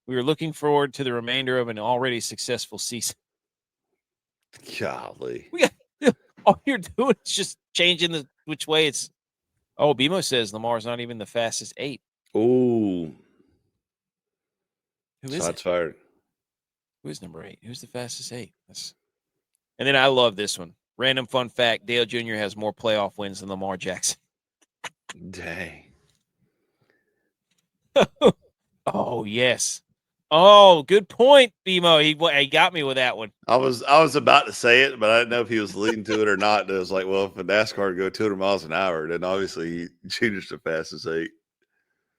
We are looking forward to the remainder of an already successful season.
Golly.
All you're doing is just changing which way it's. Oh, BMO says Lamar's not even the fastest 8.
Ooh.
Who is
Shots fired.
Who is number 8? Who's the fastest 8? And then I love this one. Random fun fact: Dale Jr. has more playoff wins than Lamar Jackson.
Dang.
Oh yes. Oh, good point, BMO. He got me with that one.
I was about to say it, but I didn't know if he was leading to it or not. And it was like, well, if a NASCAR would go 200 miles an hour, then obviously Junior's the fastest 8.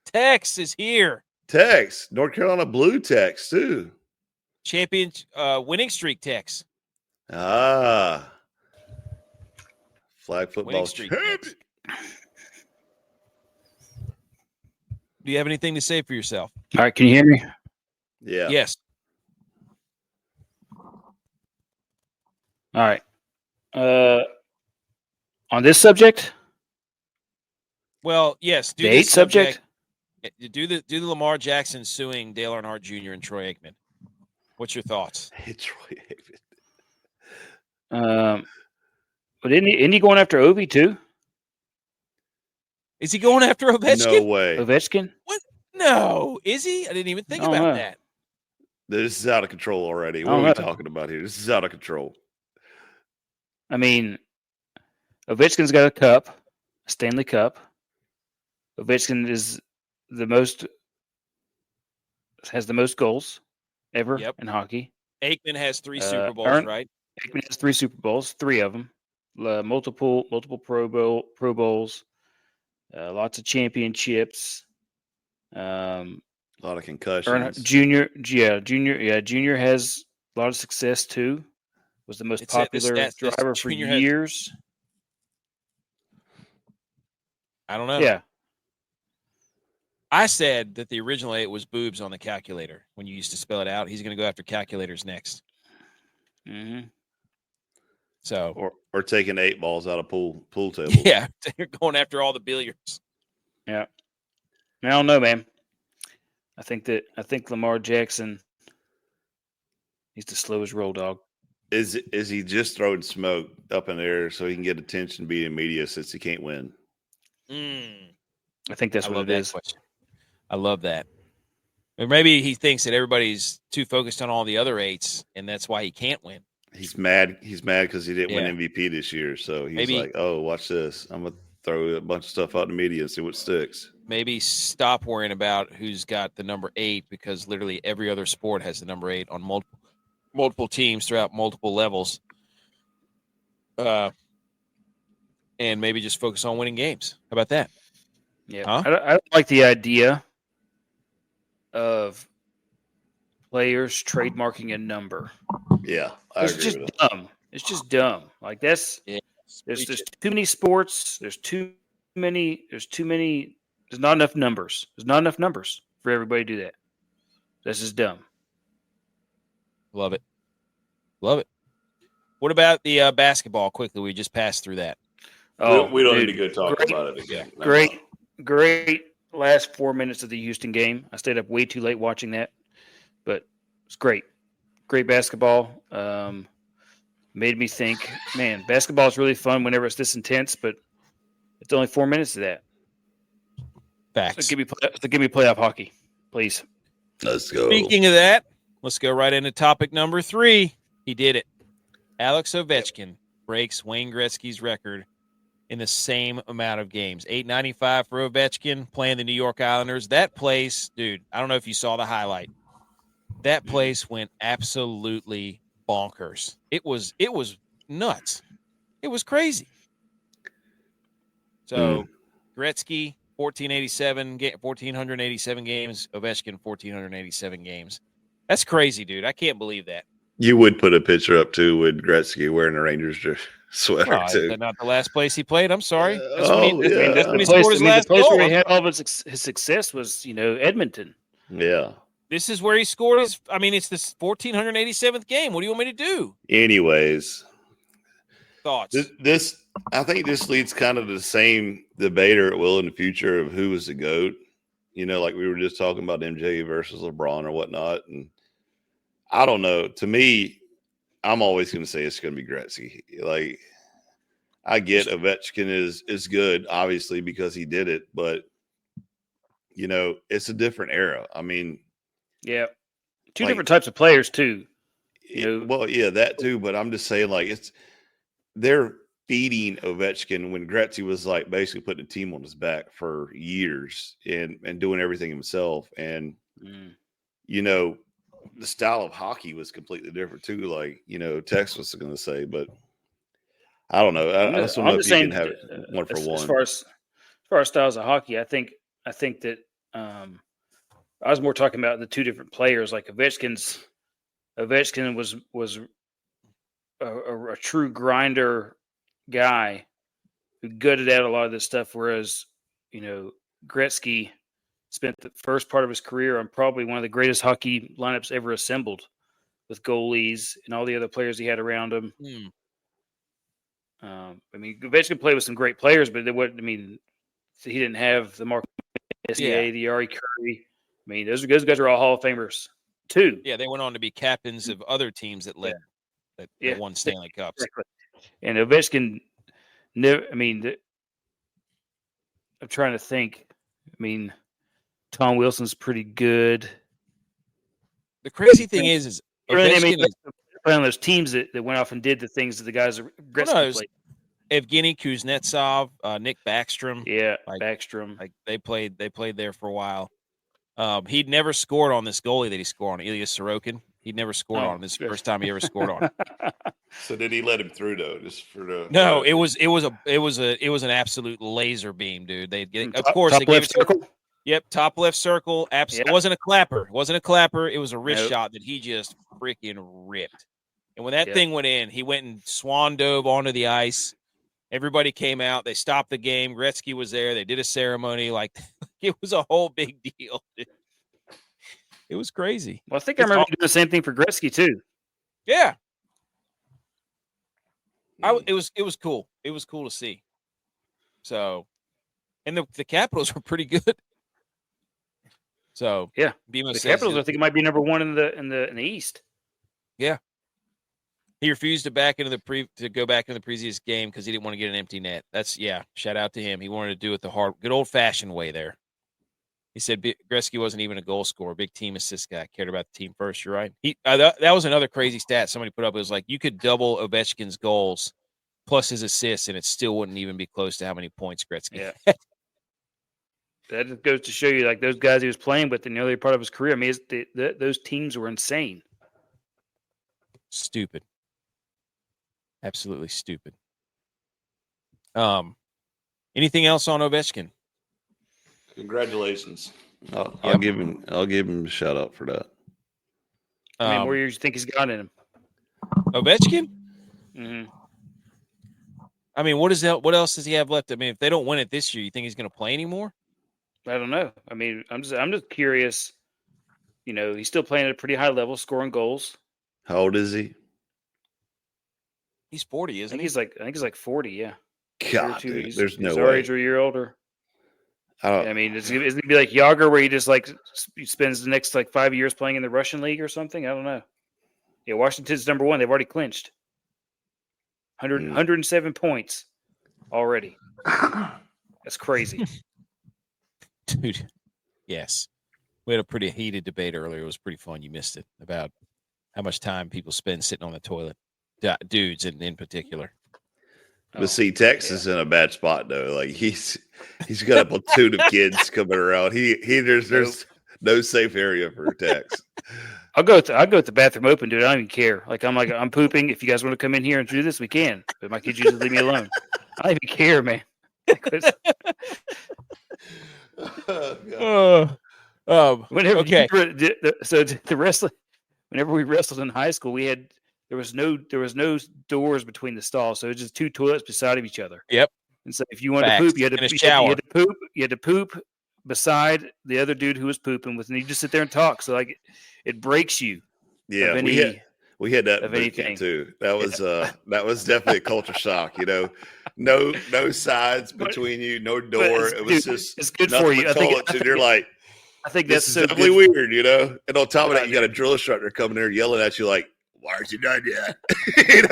Tex is here.
Tex, North Carolina Blue Tex too.
Champion winning streak Tex.
Flag football
champion. Do you have anything to say for yourself?
All right, can you hear me?
Yeah.
Yes.
All right. On this subject?
Well, yes.
Do the 8 subject?
Do the Lamar Jackson suing Dale Earnhardt Jr. and Troy Aikman. What's your thoughts?
Hey, Troy Aikman.
But isn't he going after Ovi too?
Is he going after Ovechkin?
No way.
Ovechkin?
What? No. Is he? I didn't even think about that.
This is out of control already. What are we talking about here? This is out of control.
I mean, Ovechkin's got a cup, a Stanley Cup. Ovechkin has the most goals ever in hockey.
Aikman has 3 Super Bowls, right?
Aikman has 3 Super Bowls, 3 of them. Multiple Pro Bowls, lots of championships.
A lot of concussions.
Junior has a lot of success too. Was the most popular driver for years.
I don't know.
Yeah.
I said that the original 8 was boobs on the calculator when you used to spell it out. He's going to go after calculators next.
Mm-hmm.
So
or taking 8 balls out of pool tables.
Yeah, you're going after all the billiards.
Yeah. I don't know, man. I think Lamar Jackson needs to slow his roll, dog.
Is he just throwing smoke up in the air so he can get attention being media since he can't win?
I think that's what it is.
Question. I love that. Or maybe he thinks that everybody's too focused on all the other 8s, and that's why he can't win.
He's mad. He's mad because he didn't win MVP this year. So he's like, "Oh, watch this! I'm gonna throw a bunch of stuff out in the media and see what sticks."
Maybe stop worrying about who's got the number 8 because literally every other sport has the number 8 on multiple teams throughout multiple levels. and maybe just focus on winning games. How about that?
Yeah,
Huh?
I don't like the idea of players trademarking a number.
Yeah, I
It's
agree
just
with that.
dumb. It's just dumb. Like there's too many sports. There's not enough numbers. There's not enough numbers for everybody to do that. This is dumb.
Love it. Love it. What about the basketball? Quickly, we just passed through that.
Oh,
we don't
dude,
need to go talk about it again.
Yeah. Great last 4 minutes of the Houston game. I stayed up way too late watching that, but it's great. Great basketball. Made me think, man, basketball is really fun whenever it's this intense, but it's only 4 minutes of that.
Facts.
So give me playoff hockey, please.
Let's go.
Speaking of that, let's go right into topic number 3. He did it. Alex Ovechkin breaks Wayne Gretzky's record in the same amount of games. 895 for Ovechkin playing the New York Islanders. That place, dude, I don't know if you saw the highlight. That place went absolutely bonkers. It was nuts. It was crazy. So Gretzky, 1,487 games. Ovechkin, 1,487 games. That's crazy, dude. I can't believe that.
You would put a picture up too with Gretzky wearing a Rangers sweater too.
Is that not the last place he played? I'm sorry.
That's when he scored his last goal. The place where he had all of his success was, Edmonton.
Yeah.
This is where he scored his. I mean, it's the 1,487th game. What do you want me to do?
Anyways,
thoughts.
I think this leads kind of to the same debate, or it will in the future, of who is the GOAT. Like we were just talking about MJ versus LeBron or whatnot. And I don't know. To me, I'm always going to say it's going to be Gretzky. Like, I get Ovechkin is good, obviously, because he did it, but it's a different era. I mean,
yeah, two different types of players too.
Well, yeah, that too. But I'm just saying, like, they're feeding Ovechkin when Gretzky was like basically putting a team on his back for years and doing everything himself. And the style of hockey was completely different too. Like, Tex was going to say, but I don't know. I just don't know if you can have it one for one.
As far as styles of hockey, I think that I was more talking about the two different players. Like Ovechkin was a true grinder guy who gutted out a lot of this stuff, whereas Gretzky spent the first part of his career on probably one of the greatest hockey lineups ever assembled, with goalies and all the other players he had around him. Ovechkin played with some great players, but he didn't have the Mark Messier, the Ari Curry. Those guys are all Hall of Famers too.
Yeah, they went on to be captains of other teams that won Stanley Cups.
Exactly. And Ovechkin I'm trying to think. Tom Wilson's pretty good.
The crazy thing is Ovechkin is
playing on those teams that went off and did the things that the guys Gretzky played.
Evgeny Kuznetsov, Nick Backstrom.
Yeah, Backstrom.
Like they played there for a while. He'd never scored on this goalie that he scored on, Ilya Sorokin. He'd never scored on him. This is the first time he ever scored on him.
So did he let him through though? Just for the
No, it was an absolute laser beam, dude. They'd get
of course top left circle.
Yep, top left circle. Absolutely, It wasn't a clapper. It was a wrist shot that he just freaking ripped. And when that thing went in, he went and swan dove onto the ice. Everybody came out. They stopped the game. Gretzky was there. They did a ceremony. Like, it was a whole big deal. It was crazy.
Well, I think I remember doing the same thing for Gretzky too.
Yeah. It was cool. It was cool to see. So, and the Capitals were pretty good. So
yeah, the Capitals I think it might be number one in the East.
Yeah. He refused to go back into the previous game because he didn't want to get an empty net. Shout out to him. He wanted to do it the good old-fashioned way there. He said Gretzky wasn't even a goal scorer, big team assist guy, cared about the team first. You're right. That was another crazy stat somebody put up. It was like you could double Ovechkin's goals plus his assists, and it still wouldn't even be close to how many points Gretzky had.
That just goes to show you, like, those guys he was playing with in the early part of his career. Those teams were insane.
Stupid. Absolutely stupid. Anything else on Ovechkin?
Congratulations. I'll
Yep.
give him a shout out for that.
How many more years do you think he's got in him?
Ovechkin?
Mm-hmm.
I mean, what else does he have left? I mean, if they don't win it this year, you think he's going to play anymore?
I don't know. I mean, I'm just curious. You know, he's still playing at a pretty high level, scoring goals.
How old is he?
He's 40, isn't he?
I think he's like 40. Yeah.
God, dude, there's no
he's
way.
our age or a year older. I mean, isn't it be like Yager, where he just like spends the next like 5 years playing in the Russian league or something? I don't know. Yeah, Washington's number one. They've already clinched. 107 points already. That's crazy.
Dude, yes. We had a pretty heated debate earlier. It was pretty fun. You missed it, about how much time people spend sitting on the toilet. Dudes in particular.
But see, Texas is in a bad spot though. Like he's got a platoon of kids coming around. There's no safe area for Tex.
I'll go to the bathroom open, dude. I don't even care. I'm pooping. If you guys want to come in here and do this, we can. But my kids usually leave me alone. I don't even care, man. The wrestling. Whenever we wrestled in high school, there was no doors between the stalls, so it was just two toilets beside of each other.
Yep.
And so if you wanted to poop, you had to poop beside the other dude who was pooping with, and you just sit there and talk. So like it breaks you.
Yeah, we had that boot camp too. That was definitely a culture shock. You know, no sides between you, no door. It was just
it's good for you.
You're like,
I think that's so
definitely weird. You know, and on top of that, you got a drill instructor coming there yelling at you like, "Why aren't you done yet?" You know.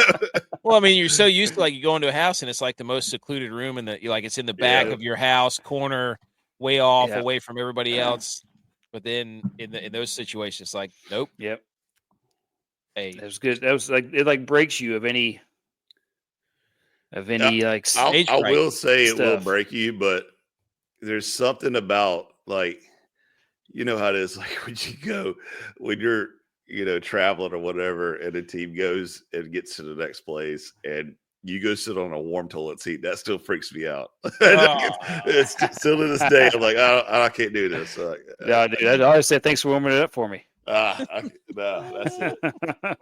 Well, I mean, you're so used to like you go into a house and it's like the most secluded room, and it's in the back of your house, corner, way off, away from everybody else. But then in those situations, it's like, nope.
Yep.
Hey,
that was good. That was like it like breaks you of any like.
I will say it will break you, but there's something about like, you know how it is, like when you're traveling or whatever, and the team goes and gets to the next place, and you go sit on a warm toilet seat. That still freaks me out. It's still to this day. I'm like, I can't do this. So
no, dude. I always say thanks for warming it up for me.
No, that's it.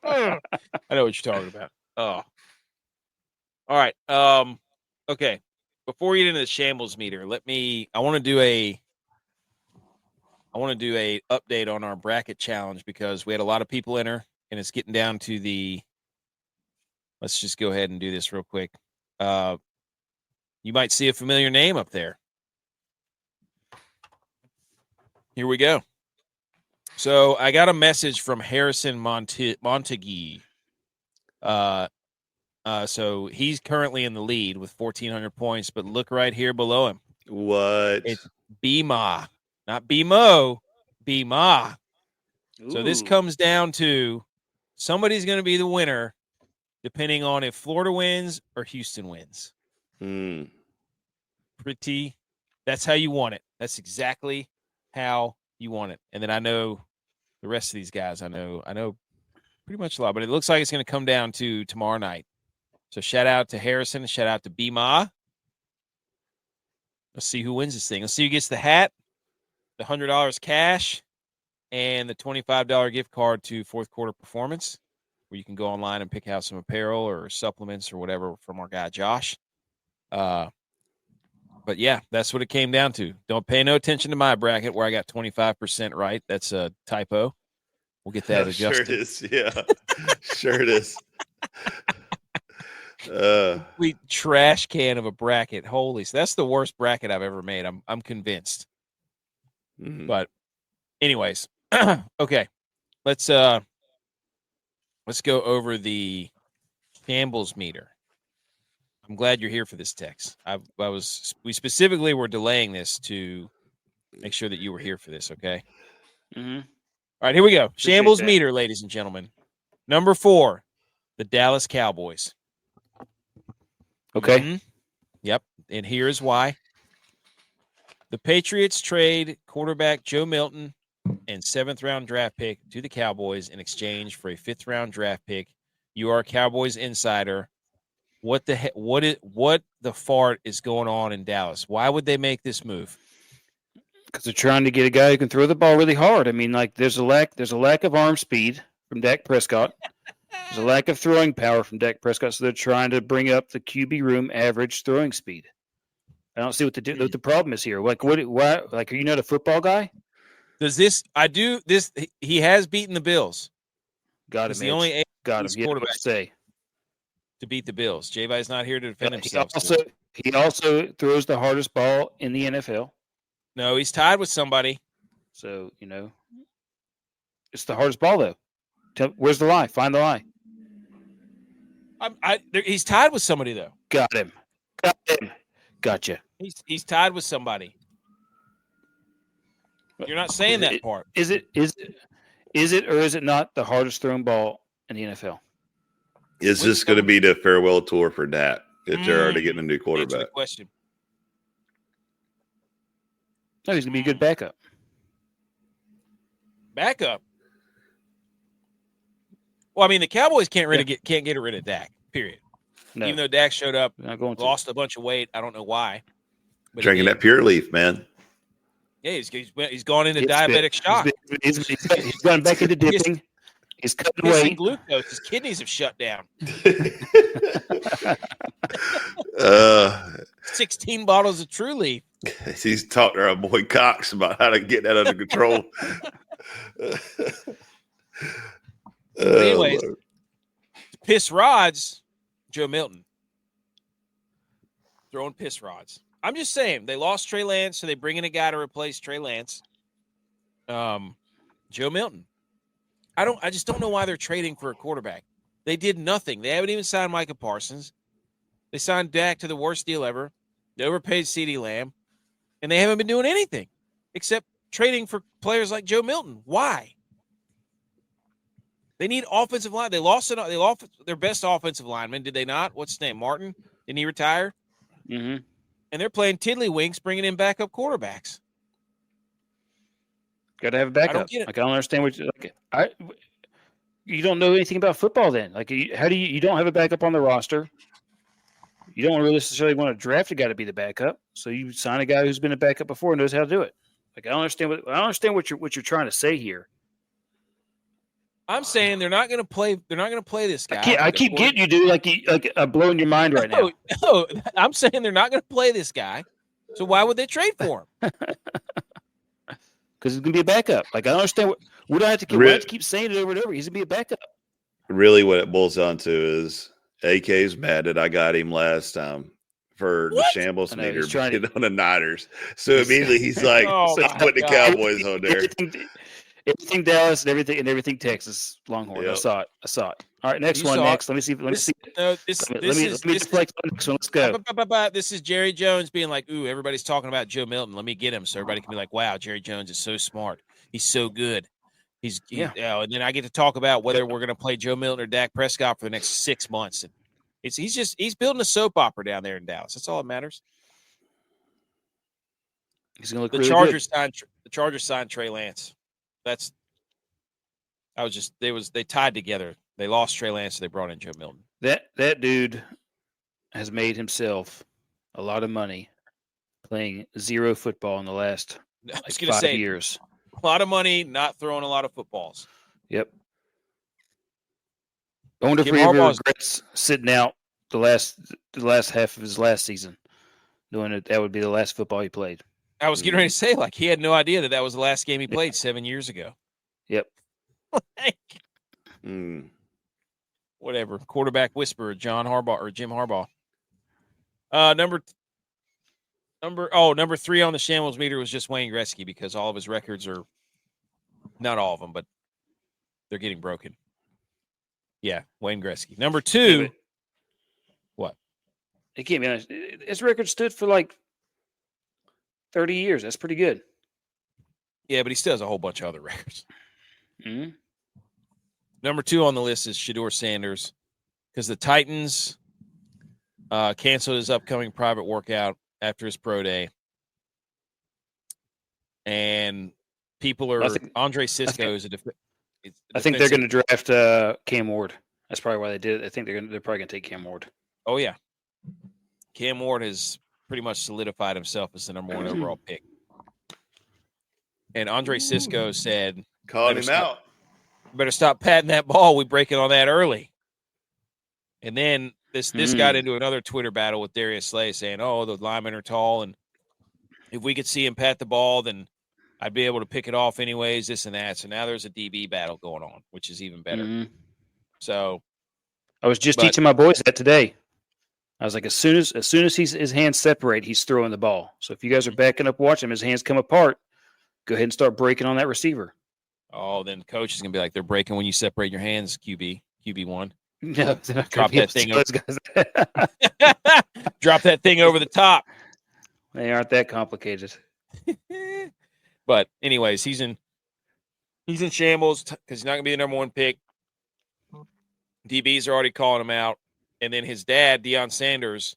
I know what you're talking about. Oh, all right. Okay. Before we get into the shambles meter, I want to do a update on our bracket challenge, because we had a lot of people enter, and it's getting down to let's just go ahead and do this real quick. You might see a familiar name up there. Here we go. So I got a message from Harrison Montague. So he's currently in the lead with 1,400 points, but look right here below him.
What?
It's BMA, not BMO, BMA. So this comes down to somebody's going to be the winner, depending on if Florida wins or Houston wins. That's how you want it. That's exactly how you want it. And then I know the rest of these guys. I know pretty much a lot, but it looks like it's going to come down to tomorrow night. So shout out to Harrison. Shout out to BMA. Let's see who wins this thing. Let's see who gets the hat, the $100 cash, and the $25 gift card to Fourth Quarter Performance, where you can go online and pick out some apparel or supplements or whatever from our guy Josh. But yeah, that's what it came down to. Don't pay no attention to my bracket where I got 25% right. That's a typo. We'll get that adjusted.
Sure it is. Yeah, sure it is.
Complete trash can of a bracket. Holy, so that's the worst bracket I've ever made. I'm convinced. But anyways, okay, let's go over the shambles meter. I'm glad you're here for this, Tex. We specifically were delaying this to make sure that you were here for this. Okay.
Mm-hmm.
All right, here we go. Shambles meter, ladies and gentlemen. Number 4, the Dallas Cowboys.
Okay.
Mm-hmm. Yep. And here's why. The Patriots trade quarterback Joe Milton and 7th-round draft pick to the Cowboys in exchange for a 5th-round draft pick. You are a Cowboys insider. What the heck? What the fart is going on in Dallas? Why would they make this move?
Because they're trying to get a guy who can throw the ball really hard. I mean, like there's a lack of arm speed from Dak Prescott. There's a lack of throwing power from Dak Prescott, so they're trying to bring up the QB room average throwing speed. I don't see what the problem is here. Like, why? Like, are you not a football guy?
Does this? I do this. He has beaten the Bills.
Got him.
He's the only
got him.
quarterback
say
to beat the Bills. J.U.Y.S not here to defend himself.
He also throws the hardest ball in the NFL.
No, he's tied with somebody.
So it's the hardest ball though. Where's the lie? Find the lie.
He's tied with somebody though.
Got him. Gotcha.
He's tied with somebody. You're not saying that part.
Is it or is it not the hardest thrown ball in the NFL?
Is this going to be the farewell tour for Dak if they're already getting a new quarterback?
Answer the question.
No, he's going to be a good backup.
Backup. Well, I mean, the Cowboys can't get rid of Dak. Period. No. Even though Dak showed up, lost a bunch of weight. I don't know why. But
drinking that Pure Leaf, man.
Yeah, he's gone into diabetic shock.
He's gone back into dipping. He's cutting weight.
Glucose. His kidneys have shut down. 16 bottles of True Leaf.
He's talked to our boy Cox about how to get that under control.
Anyways, to piss rods, Joe Milton. Throwing piss rods. I'm just saying, they lost Trey Lance, so they bring in a guy to replace Trey Lance. Joe Milton. I just don't know why they're trading for a quarterback. They did nothing. They haven't even signed Micah Parsons. They signed Dak to the worst deal ever. They overpaid CeeDee Lamb. And they haven't been doing anything except trading for players like Joe Milton. Why? They need offensive line. They lost their best offensive lineman, did they not? What's his name? Martin? Didn't he retire?
Mm-hmm.
And they're playing tiddlywinks, bringing in backup quarterbacks.
Got to have a backup. I don't get it. Like, I don't understand what you don't know anything about football. Then, like, how do you don't have a backup on the roster? You don't really necessarily want to draft a guy to be the backup, so you sign a guy who's been a backup before and knows how to do it. Like, I don't understand what you're trying to say here.
I'm saying they're not going to play. They're not going to play this guy.
I keep getting you, dude. Like I'm blowing your mind right now.
No, I'm saying they're not going to play this guy. So why would they trade for him?
Because he's going to be a backup. Like, I don't understand we don't have to keep saying it over and over. He's going to be a backup.
Really, what it boils down to is AK's mad that I got him last time for the shambles meter on the Niners. So immediately he's like, let's put the Cowboys on there.
Everything Dallas and everything Texas Longhorn. Yep. I saw it. All right, next one. Let me see. Let me deflect on the next one. Let's go.
This is Jerry Jones being like, "Ooh, everybody's talking about Joe Milton. Let me get him, so everybody can be like, wow, Jerry Jones is so smart. He's so good. And then I get to talk about whether we're going to play Joe Milton or Dak Prescott for the next 6 months. And he's building a soap opera down there in Dallas. That's all that matters.
He's going to look
the
really
Chargers
good.
The Chargers signed Trey Lance. They tied together. They lost Trey Lance, so they brought in Joe Milton.
That dude has made himself a lot of money playing zero football in the last 5 years.
A lot of money, not throwing a lot of footballs.
Yep. I wonder if he ever regrets sitting out the last half of his last season, knowing that would be the last football he played.
I was getting ready to say, like, he had no idea that was the last game he played 7 years ago.
Yep.
Whatever. Quarterback whisperer, John Harbaugh or Jim Harbaugh. Number 3 on the shambles meter was just Wayne Gretzky because all of his records are, not all of them, but they're getting broken. Yeah, Wayne Gretzky. Number 2. What?
It can't be honest. His record stood for like 30 years. That's pretty good.
Yeah, but he still has a whole bunch of other records.
Mm-hmm.
Number 2 on the list is Shedeur Sanders because the Titans canceled his upcoming private workout after his pro day. And people are Andre Cisco is
I think they're going to draft Cam Ward. That's probably why they did it. I think they're probably going to take Cam Ward.
Oh, yeah. Cam Ward has pretty much solidified himself as the number 1 overall pick. And Andre Sisco said,
Called him out.
Better stop patting that ball. We break it on that early. And then this got into another Twitter battle with Darius Slay saying, oh, the linemen are tall, and if we could see him pat the ball, then I'd be able to pick it off anyways, this and that. So now there's a DB battle going on, which is even better.
Mm-hmm.
So
I was just teaching my boys that today. I was like, as soon as his hands separate, he's throwing the ball. So if you guys are backing up watching him, his hands come apart, go ahead and start breaking on that receiver.
Oh, then coach is going to be like, they're breaking when you separate your hands, QB1.
No,
drop that thing over. Drop that thing over the top.
They aren't that complicated.
But anyways, he's in shambles because he's not going to be the number 1 pick. DBs are already calling him out. And then his dad, Deion Sanders,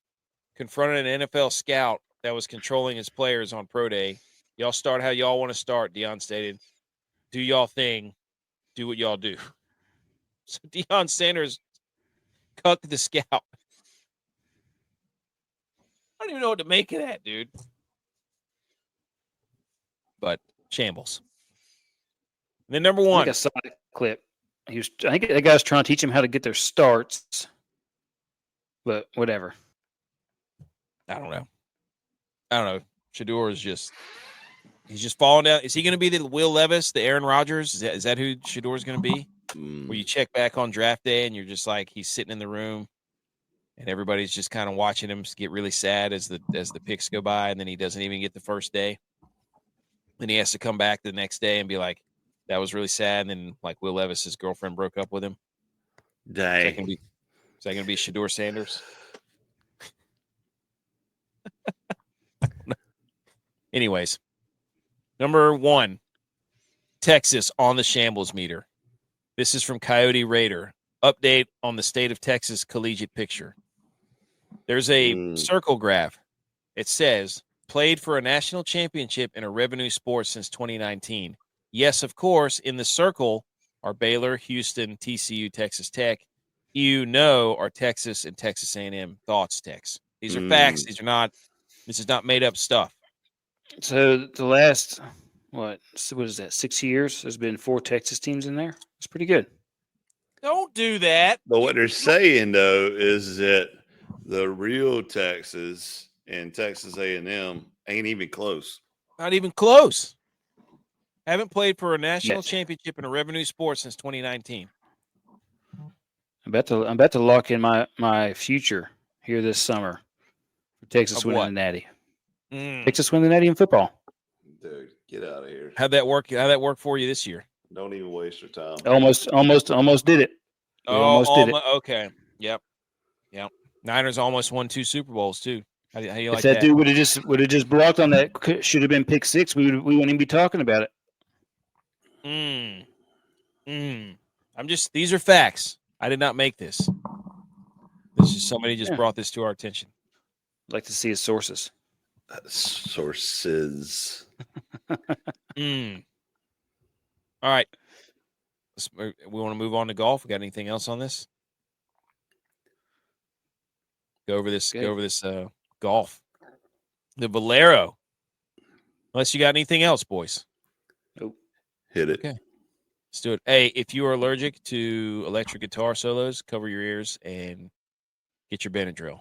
confronted an NFL scout that was controlling his players on pro day. Y'all start how y'all want to start, Deion stated. Do y'all thing. Do what y'all do. So Deion Sanders cucked the scout. I don't even know what to make of that, dude. But shambles. And then number 1.
I think I saw that clip. I think that guy's trying to teach him how to get their starts. But whatever.
I don't know. Shedeur is he's just falling down. Is he going to be the Will Levis, the Aaron Rodgers? Is that who Shedeur is going to be? Where you check back on draft day and you're just like, he's sitting in the room and everybody's just kind of watching him get really sad as the picks go by, and then he doesn't even get the first day. Then he has to come back the next day and be like, that was really sad. And then like Will Levis, his girlfriend broke up with him.
Dang.
Is that going to be Shedeur Sanders? Anyways, number 1, Texas on the shambles meter. This is from Coyote Raider. Update on the state of Texas collegiate picture. There's a circle graph. It says, played for a national championship in a revenue sport since 2019. Yes, of course, in the circle are Baylor, Houston, TCU, Texas Tech. You know are Texas and Texas A&M. Thoughts, Tex? These are facts. This is not made up stuff.
So the last, what is that, 6 years, there's been 4 Texas teams in there. It's pretty good.
Don't do that.
But what they're saying, though, is that the real Texas and Texas A&M ain't even close.
Not even close. Haven't played for a national championship in a revenue sport since 2019.
I'm about to lock in my future here this summer for Texas winning the Natty. Texas win the Natty in football.
Dude, get out of here.
How'd that work for you this year?
Don't even waste your time.
Almost did it.
Did it. Okay. Yep. Niners almost won 2 Super Bowls too. How do you like that?
If that dude would have just blocked on that, should have been pick 6. We wouldn't even be talking about it.
These are facts. I did not make this. This is somebody just brought this to our attention.
I'd like to see his sources.
Sources.
All right. We want to move on to golf. We got anything else on this? Go over this golf. The Valero. Unless you got anything else, boys.
Nope.
Hit it.
Okay. Let's do it. Hey, if you are allergic to electric guitar solos, cover your ears and get your Benadryl.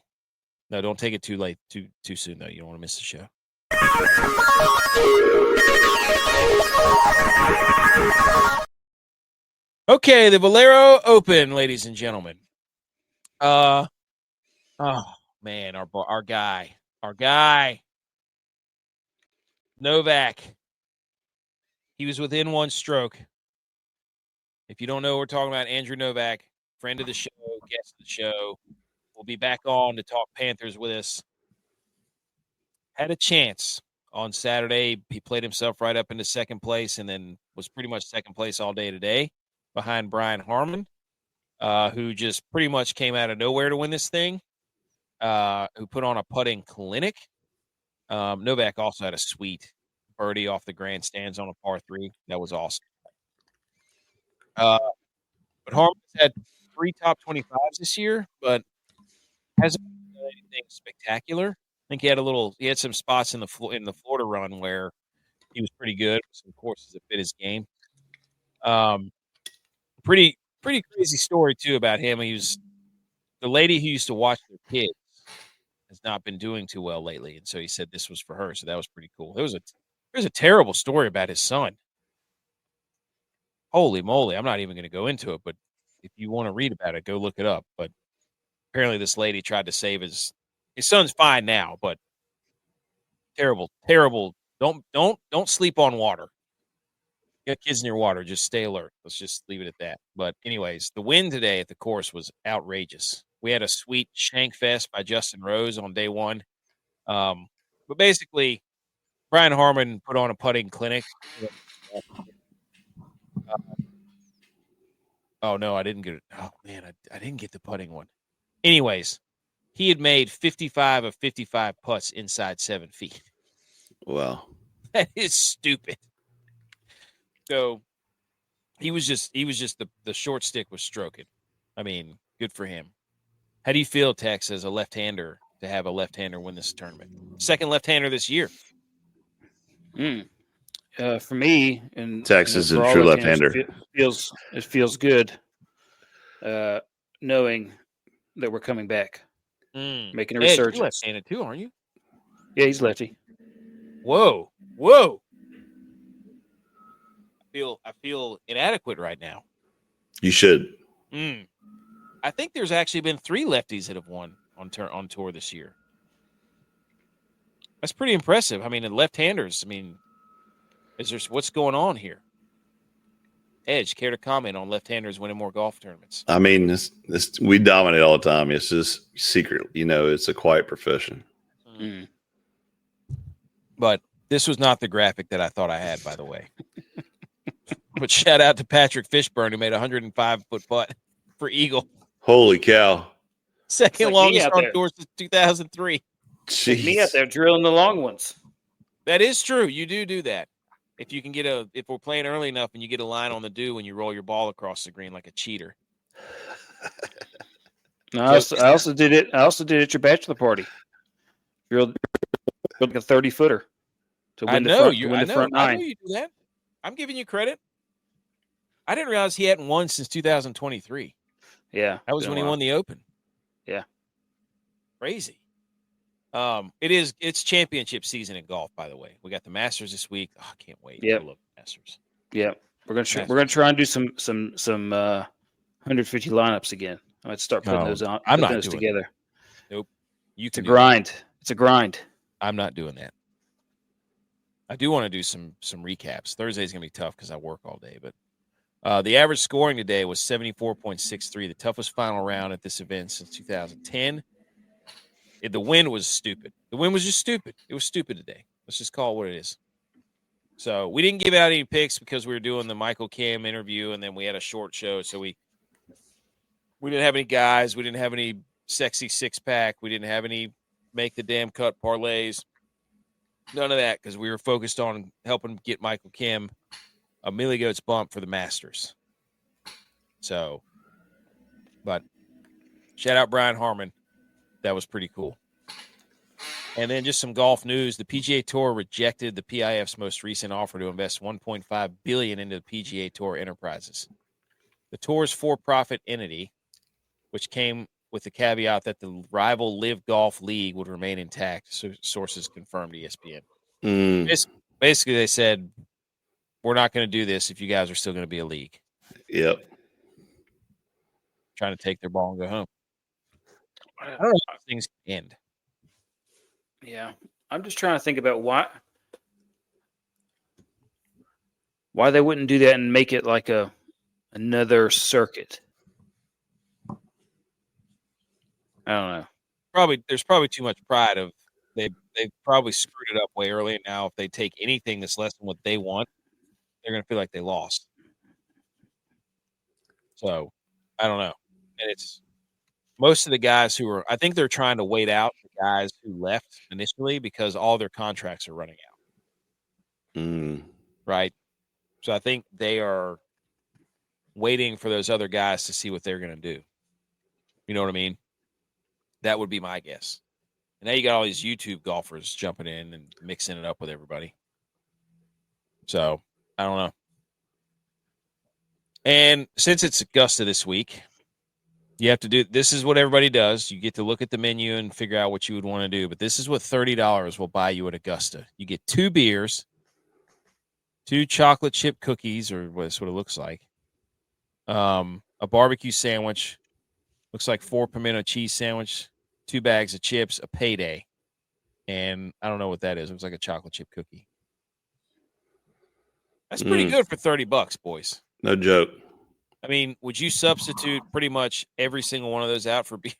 No, don't take it too late, too soon, though. You don't want to miss the show. Okay, the Valero Open, ladies and gentlemen. Oh man, our guy, Novak. He was within 1 stroke. If you don't know, we're talking about Andrew Novak, friend of the show, guest of the show. We'll be back on to talk Panthers with us. Had a chance on Saturday. He played himself right up into second place and then was pretty much second place all day today behind Brian Harman, who just pretty much came out of nowhere to win this thing, who put on a putting clinic. Novak also had a sweet birdie off the grandstands on a par 3. That was awesome. But Harman's had 3 top 25s this year, but Hasn't done anything spectacular. I think he had some spots in the Florida run where he was pretty good. Some courses that fit his game. Pretty crazy story too about him. He was the lady who used to watch their kids has not been doing too well lately, and so he said this was for her. So that was pretty cool. There's a terrible story about his son. Holy moly! I'm not even going to go into it, but if you want to read about it, go look it up. But apparently, this lady tried to save his son's fine now, but terrible. Don't sleep on water. You got kids near water, just stay alert. Let's just leave it at that. But anyways, the win today at the course was outrageous. We had a sweet shank fest by Justin Rose on day one. But basically, Brian Harman put on a putting clinic. Oh no, I didn't get it. Oh man, I didn't get the putting one. Anyways, he had made 55 of 55 putts inside 7 feet.
Wow.
That is stupid. So he was just the short stick was stroking. I mean, good for him. How do you feel, Tex, as a left-hander to have a left-hander win this tournament? Second left-hander this year.
For me, and
Texas is
for
a
all
true
left-handers,
left-hander.
it feels good, knowing that we're coming back, making a resurgence.
You're left-handed too, aren't you?
Yeah, he's lefty.
Whoa! I feel inadequate right now.
You should.
I think there's actually been 3 lefties that have won on tour this year. That's pretty impressive. I mean, the left-handers. I mean, what's going on here? Edge, care to comment on left-handers winning more golf tournaments?
I mean, we dominate all the time. It's just secret. It's a quiet profession.
But this was not the graphic that I thought I had, by the way. But shout out to Patrick Fishburne, who made a 105-foot putt for Eagle.
Holy cow.
Second longest on tour since 2003.
Like me out there drilling the long ones.
That is true. You do that. If you can if we're playing early enough and you get a line on the dew when you roll your ball across the green like a cheater.
I also did it at your bachelor party. Drilled like a 30-footer to win the front 9.
I know you do that. I'm giving you credit. I didn't realize he hadn't won since 2023.
Yeah.
That was when he won the Open.
Yeah.
Crazy. It's championship season in golf, by the way. We got the Masters this week. Oh, I can't wait.
Yep.
I love the Masters.
Yeah. We're gonna try and do some 150 lineups again. I might start putting those on.
I'm not
those
doing
together.
That. Nope.
It's a grind. It's a grind.
I'm not doing that. I do want to do some recaps. Thursday's gonna be tough because I work all day, but the average scoring today was 74.63, the toughest final round at this event since 2010. The win was stupid. The win was just stupid. It was stupid today. Let's just call it what it is. So we didn't give out any picks because we were doing the Michael Kim interview, and then we had a short show. So we didn't have any guys. We didn't have any sexy six-pack. We didn't have any make the damn cut parlays. None of that because we were focused on helping get Michael Kim a Millie Goats bump for the Masters. So, but shout out Brian Harman. That was pretty cool. And then just some golf news. The PGA Tour rejected the PIF's most recent offer to invest $1.5 billion into the PGA Tour Enterprises. The tour's for-profit entity, which came with the caveat that the rival Live Golf League would remain intact, so sources confirmed to ESPN. Basically, they said, we're not going to do this if you guys are still going to be a league.
Yep.
Trying to take their ball and go home. I don't know how things end.
Yeah. I'm just trying to think about why they wouldn't do that and make it like another circuit. I don't know.
There's probably too much pride of they probably screwed it up way early. Now, if they take anything that's less than what they want, they're going to feel like they lost. So, I don't know. And it's most of the guys I think they're trying to wait out the guys who left initially because all their contracts are running out. Right? So, I think they are waiting for those other guys to see what they're going to do. You know what I mean? That would be my guess. And now you got all these YouTube golfers jumping in and mixing it up with everybody. So I don't know. And since it's Augusta this week, you have to do, this is what everybody does. You get to look at the menu and figure out what you would want to do. But this is what $30 will buy you at Augusta. You get 2 beers, 2 chocolate chip cookies, or that's what it looks like. A barbecue sandwich, looks like 4 pimento cheese sandwich, 2 bags of chips, a payday. And I don't know what that is. It looks like a chocolate chip cookie. That's pretty good for $30, boys.
No joke.
I mean, would you substitute pretty much every single one of those out for beer?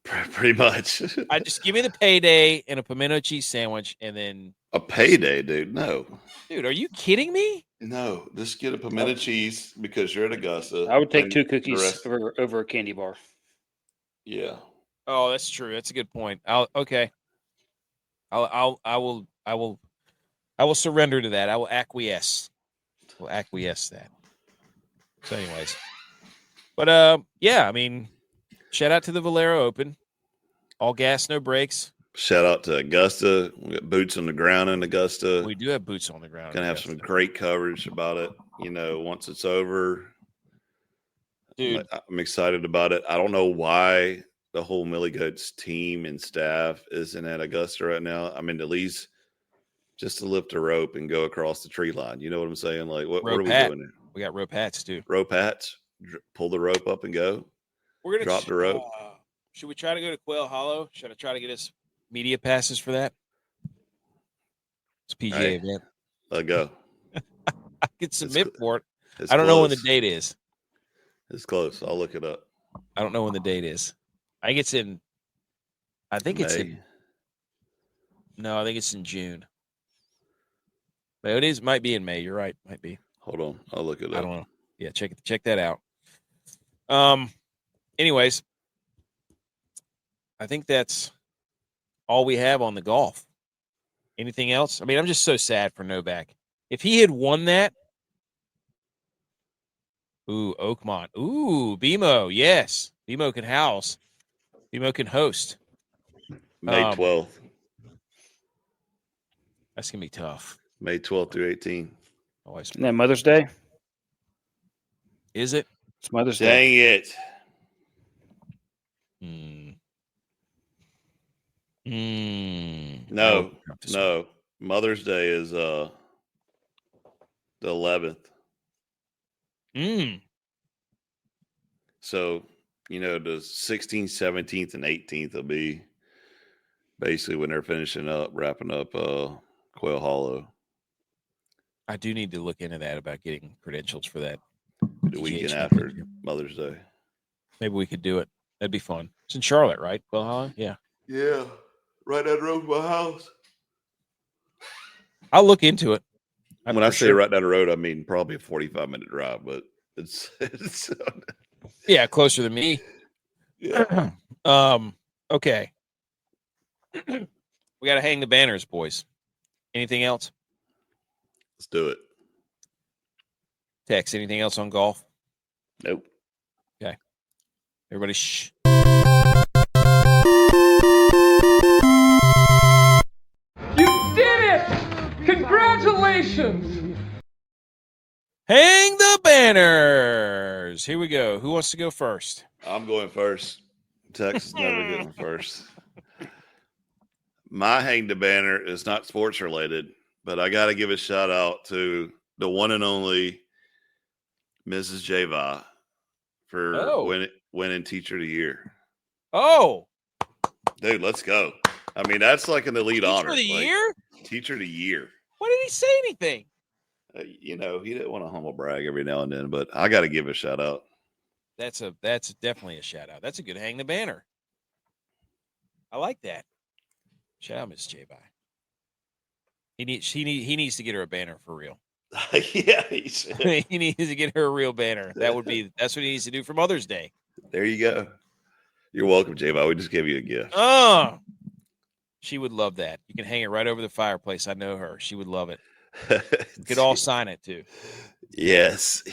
Pretty much.
I just give me the payday and a pimento cheese sandwich, and then
a payday, dude. No,
dude, are you kidding me?
No, just get a pimento cheese because you're at Augusta.
I would take 2 cookies over a candy bar.
Yeah.
Oh, that's true. That's a good point. I will surrender to that. I will acquiesce. We'll acquiesce that. So, anyways, but yeah, I mean, shout out to the Valero Open. All gas, no brakes.
Shout out to Augusta. We got boots on the ground in Augusta.
We do have boots on the ground.
Gonna have some great coverage about it. You know, once it's over,
dude,
I'm excited about it. I don't know why the whole Millie Goats team and staff isn't at Augusta right now. I mean, at least just to lift a rope and go across the tree line. You know what I'm saying? Like, what are we doing there?
We got rope hats too.
Rope hats. Pull the rope up and go.
We're gonna
drop the rope.
Should we try to go to Quail Hollow? Should I try to get us media passes for that? It's a PGA event.
Let go.
I could submit for it.
I
don't know when the date is.
It's close. I'll look it up.
I don't know when the date is. I think it's in No, I think it's in June. But it is might be in May. You're right. Might be.
Hold on. I'll look it up.
I don't know. Yeah, check that out. Anyways, I think that's all we have on the golf. Anything else? I mean, I'm just so sad for Novak. If he had won that, Oakmont. BMO, yes. BMO can house. BMO can host.
May 12th.
That's going to be tough.
May 12th through 18th.
Isn't that Mother's Day?
Is it?
It's Mother's Day.
Dang it. No. Mother's Day is the 11th. So, you know, the 16th, 17th, and 18th will be basically when they're wrapping up Quail Hollow.
I do need to look into that about getting credentials for that.
The weekend after Mother's Day.
Maybe we could do it. That'd be fun. It's in Charlotte, right? Quail Hollow? Yeah.
Yeah. Right down the road from my house.
I'll look into it.
When I say right down the road, I mean probably a 45-minute drive, but it's
yeah, closer than me.
Yeah.
Okay. We got to hang the banners, boys. Anything else?
Let's do it.
Tex, anything else on golf?
Nope.
Okay. Everybody shh.
You did it! Congratulations!
Hang the banners. Here we go. Who wants to go first?
I'm going first. Tex is never going first. My hang the banner is not sports related, but I got to give a shout out to the one and only Mrs. G.U.Y.S for winning Teacher of the Year.
Oh,
dude, let's go. I mean, that's like an elite honor.
Teacher of the year?
Teacher of the Year.
Why did he say anything?
You know, he didn't want to humble brag every now and then, but I got to give a shout out.
That's definitely a shout out. That's a good hang the banner. I like that. Shout out, Miss J-Bye. He needs to get her a banner for real.
Yeah, he
needs to get her a real banner. That's what he needs to do for Mother's Day.
There you go. You're welcome, J-Bye. We just gave you a gift.
Oh, she would love that. You can hang it right over the fireplace. I know her. She would love it. You could all sign it too.
Yes.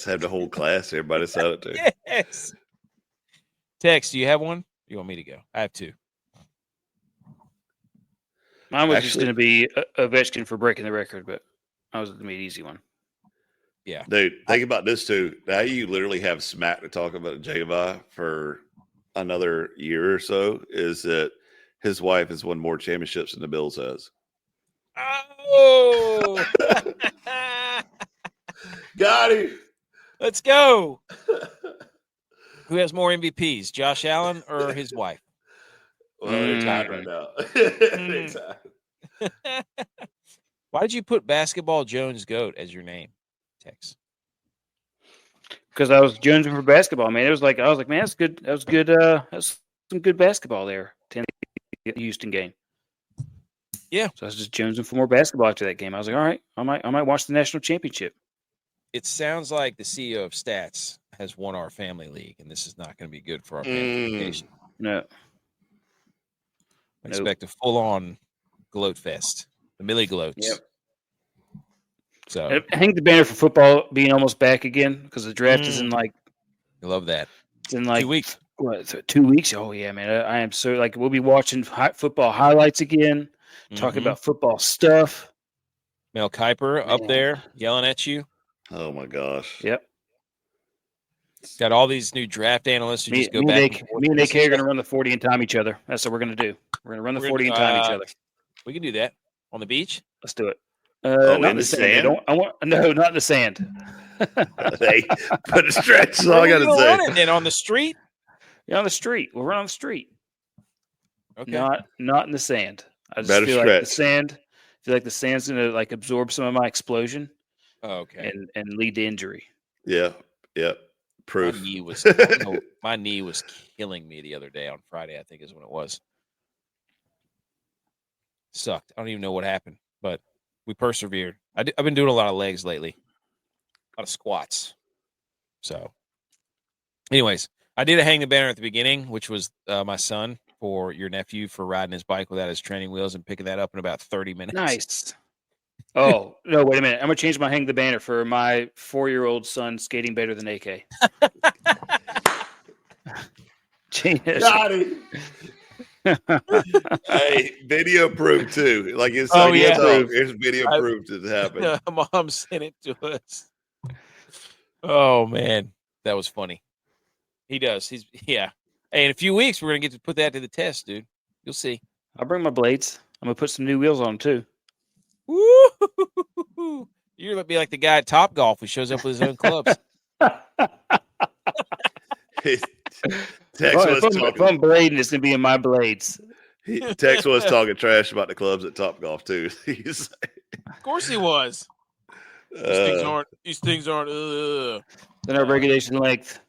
Have the whole class. Everybody sign it too.
Yes. Tex, do you have one? You want me to go? I have 2.
Mine was just going to be Ovechkin for breaking the record, but I was going to be an easy one.
Yeah.
Dude, think about this too. Now you literally have smack to talk about G.U.Y.S for another year or so. Is that his wife has won more championships than the Bills has?
Oh,
Got him.
let's go. Who has more MVPs, Josh Allen or his wife?
Well, they're tied right now. They're tied.
Why did you put Basketball Jones GOAT as your name, Tex?
Because I was jonesing for basketball, man. I was like, man, that's good. That was good. That's some good basketball there. Houston game.
Yeah.
So I was just jonesing for more basketball after that game. I was like, all right, I might watch the national championship.
It sounds like the CEO of Stats has won our family league, and this is not going to be good for our family vacation.
No.
I expect a full-on gloat fest. The Millie gloats.
Yep.
So
hang the banner for football being almost back again because the draft is in like.
I love that.
It's in like
2 weeks.
What? 2 weeks? Oh yeah, man! I am so like we'll be watching football highlights again, talking about football stuff.
Mel Kiper up there yelling at you.
Oh my gosh!
Yep.
Got all these new draft analysts who just go
me
back.
Me and AK are going to run the 40 and time each other. That's what we're going to do. We're going to run the 40 and time each other.
We can do that on the beach.
Let's do it.
Not
in the sand. No, not in the sand.
Hey, put a stretch. That's all I got to say.
Run it then on the street.
Yeah, on the street. We'll run on the street.
Okay.
Not in the sand. I just
Better
feel
stretch.
like the sand. I feel like the sand's going to like absorb some of my explosion.
Oh, okay.
And lead to injury.
Yeah. Proof.
My knee was killing me the other day on Friday, I think is when it was. Sucked. I don't even know what happened, but we persevered. I've been doing a lot of legs lately, a lot of squats. So, anyways, I did a hang the banner at the beginning, which was my son for your nephew for riding his bike without his training wheels and picking that up in about 30 minutes.
Nice. Oh, no, wait a minute. I'm going to change my hang the banner for my 4-year-old son skating better than AK.
Got it. Hey, video proof too. Like it's here's video proof that it happened.
Mom sent it to us. Oh man, that was funny. He does. Hey, in a few weeks we're gonna get to put that to the test, dude. You'll see.
I'll bring my blades. I'm gonna put some new wheels on them too.
Woo! You're gonna be like the guy at Top Golf who shows up with his own clubs.
If I'm blading, it's gonna be in my blades.
Tex was talking trash about the clubs at Top Golf too.
Of course he was. These things aren't.
Then our regulation length.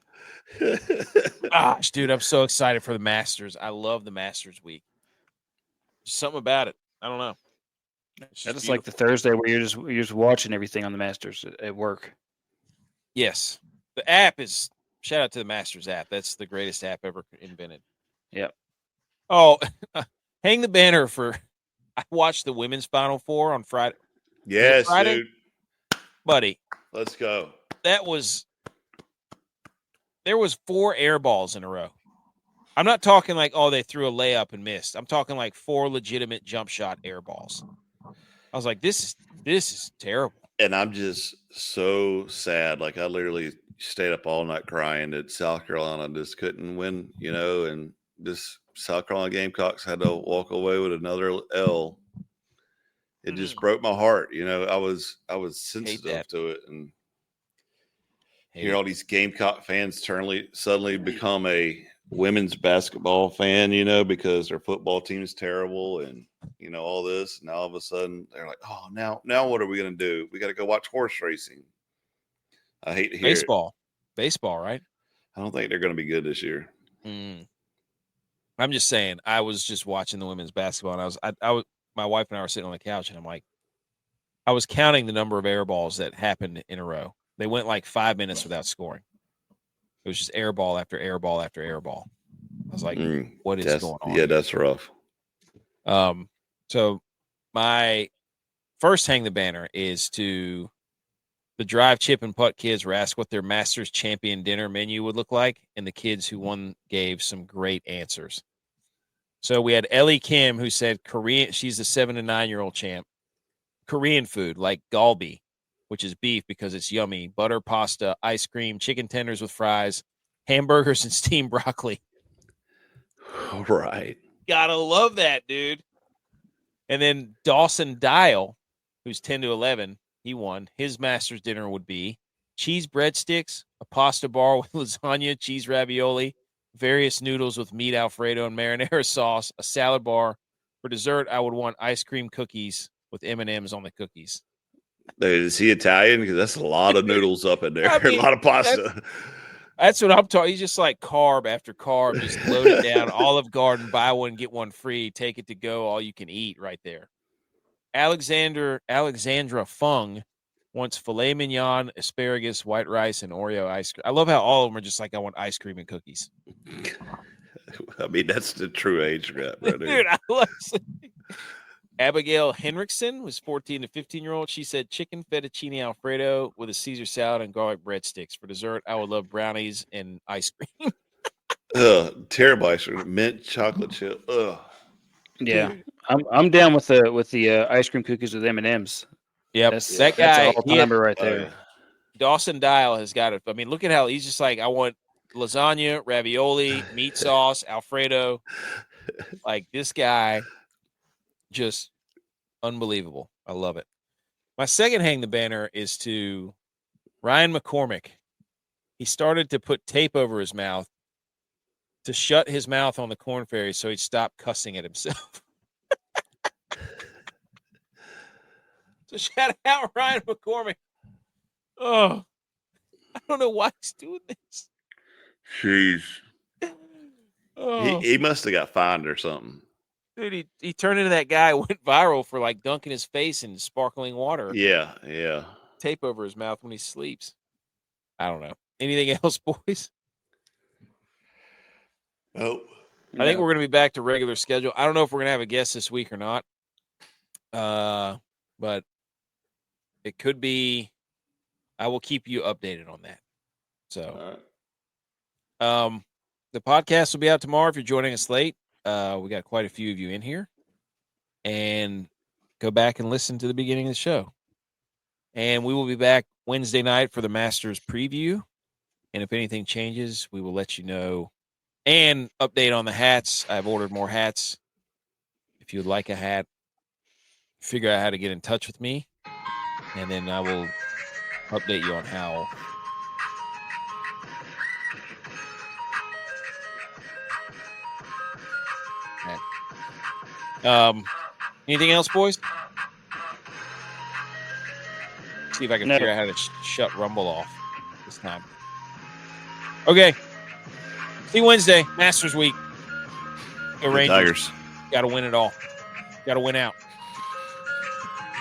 Gosh, dude, I'm so excited for the Masters. I love the Masters week. Just something about it. I don't know.
I just like the Thursday where you're just watching everything on the Masters at work.
Yes, the app is. Shout out to the Masters app. That's the greatest app ever invented.
Yep.
Oh, hang the banner for. I watched the women's Final Four on Friday.
Yes,
Friday?
dude.
Buddy.
Let's go.
There was 4 air balls in a row. I'm not talking like, they threw a layup and missed. I'm talking like 4 legitimate jump shot air balls. I was like, this is terrible.
And I'm just so sad. Like I literally stayed up all night crying that South Carolina just couldn't win, and this South Carolina Gamecocks had to walk away with another L. It just broke my heart. I was sensitive to it, and all these Gamecock fans suddenly become a women's basketball fan, because their football team is terrible and, all this. And all of a sudden they're like, oh, now what are we going to do? We got to go watch horse racing. I hate to hear
Baseball, right?
I don't think they're going to be good this year.
I'm just saying, I was just watching the women's basketball and I was, my wife and I were sitting on the couch and I'm like, I was counting the number of air balls that happened in a row. They went like 5 minutes without scoring. It was just air ball after air ball after air ball. I was like, what is going on?
Yeah, that's rough.
So my first hang the banner is to The drive, chip, and putt kids were asked what their Masters champion dinner menu would look like, and the kids who won gave some great answers. So we had Ellie Kim, who said Korean. She's the 7 to 9-year-old champ. Korean food like galbi, which is beef because it's yummy, butter pasta, ice cream, chicken tenders with fries, hamburgers, and steamed broccoli.
Right.
Gotta love that, dude. And then Dawson Dial, who's 10 to 11, he won. His Masters dinner would be cheese breadsticks, a pasta bar with lasagna, cheese ravioli, various noodles with meat Alfredo and marinara sauce, a salad bar. For dessert, I would want ice cream cookies with M&Ms on the cookies.
Dude, is he Italian? Because that's a lot of noodles up in there.
I mean,
a lot of pasta.
That's what I'm talking. He's just like carb after carb, just load it down. Olive Garden, buy one, get one free. Take it to go, all you can eat right there. Alexandra Fung wants filet mignon, asparagus, white rice, and Oreo ice cream. I love how all of them are just like, I want ice cream and cookies.
I mean, that's the true age gap, right?
Dude, I love it. Abigail Henriksen was 14 to 15-year-old. She said chicken fettuccine Alfredo with a Caesar salad and garlic breadsticks. For dessert, I would love brownies and ice cream.
Terrible ice cream. Mint chocolate chip. Ugh.
Yeah, I'm down with the ice cream cookies with M&Ms.
Yep, that guy,
that's all timer right there.
Dawson Dial has got it. I mean, look at how he's just like, I want lasagna, ravioli, meat sauce, Alfredo. Like, this guy, just unbelievable. I love it. My second hang the banner is to Ryan McCormick. He started to put tape over his mouth to shut his mouth on the Corn Ferry so he'd stop cussing at himself. So shout out Ryan McCormick. Oh, I don't know why he's doing this.
Jeez.
Oh.
He must have got fined or something.
Dude, he turned into that guy who went viral for like dunking his face in sparkling water.
Yeah.
Tape over his mouth when he sleeps. I don't know. Anything else, boys?
Nope.
I think we're going to be back to regular schedule. I don't know if we're going to have a guest this week or not. But it could be. I will keep you updated on that. So, the podcast will be out tomorrow if you're joining us late. We got quite a few of you in here. And go back and listen to the beginning of the show. And we will be back Wednesday night for the Masters preview. And if anything changes, we will let you know. And update on the hats. I've ordered more hats. If you would like a hat, figure out how to get in touch with me. And then I will update you on how. Anything else, boys? See if I can figure out how to shut Rumble off this time. Okay. See you Wednesday, Masters Week. Go Rangers.
Tigers.
Got to win it all. Got to win out.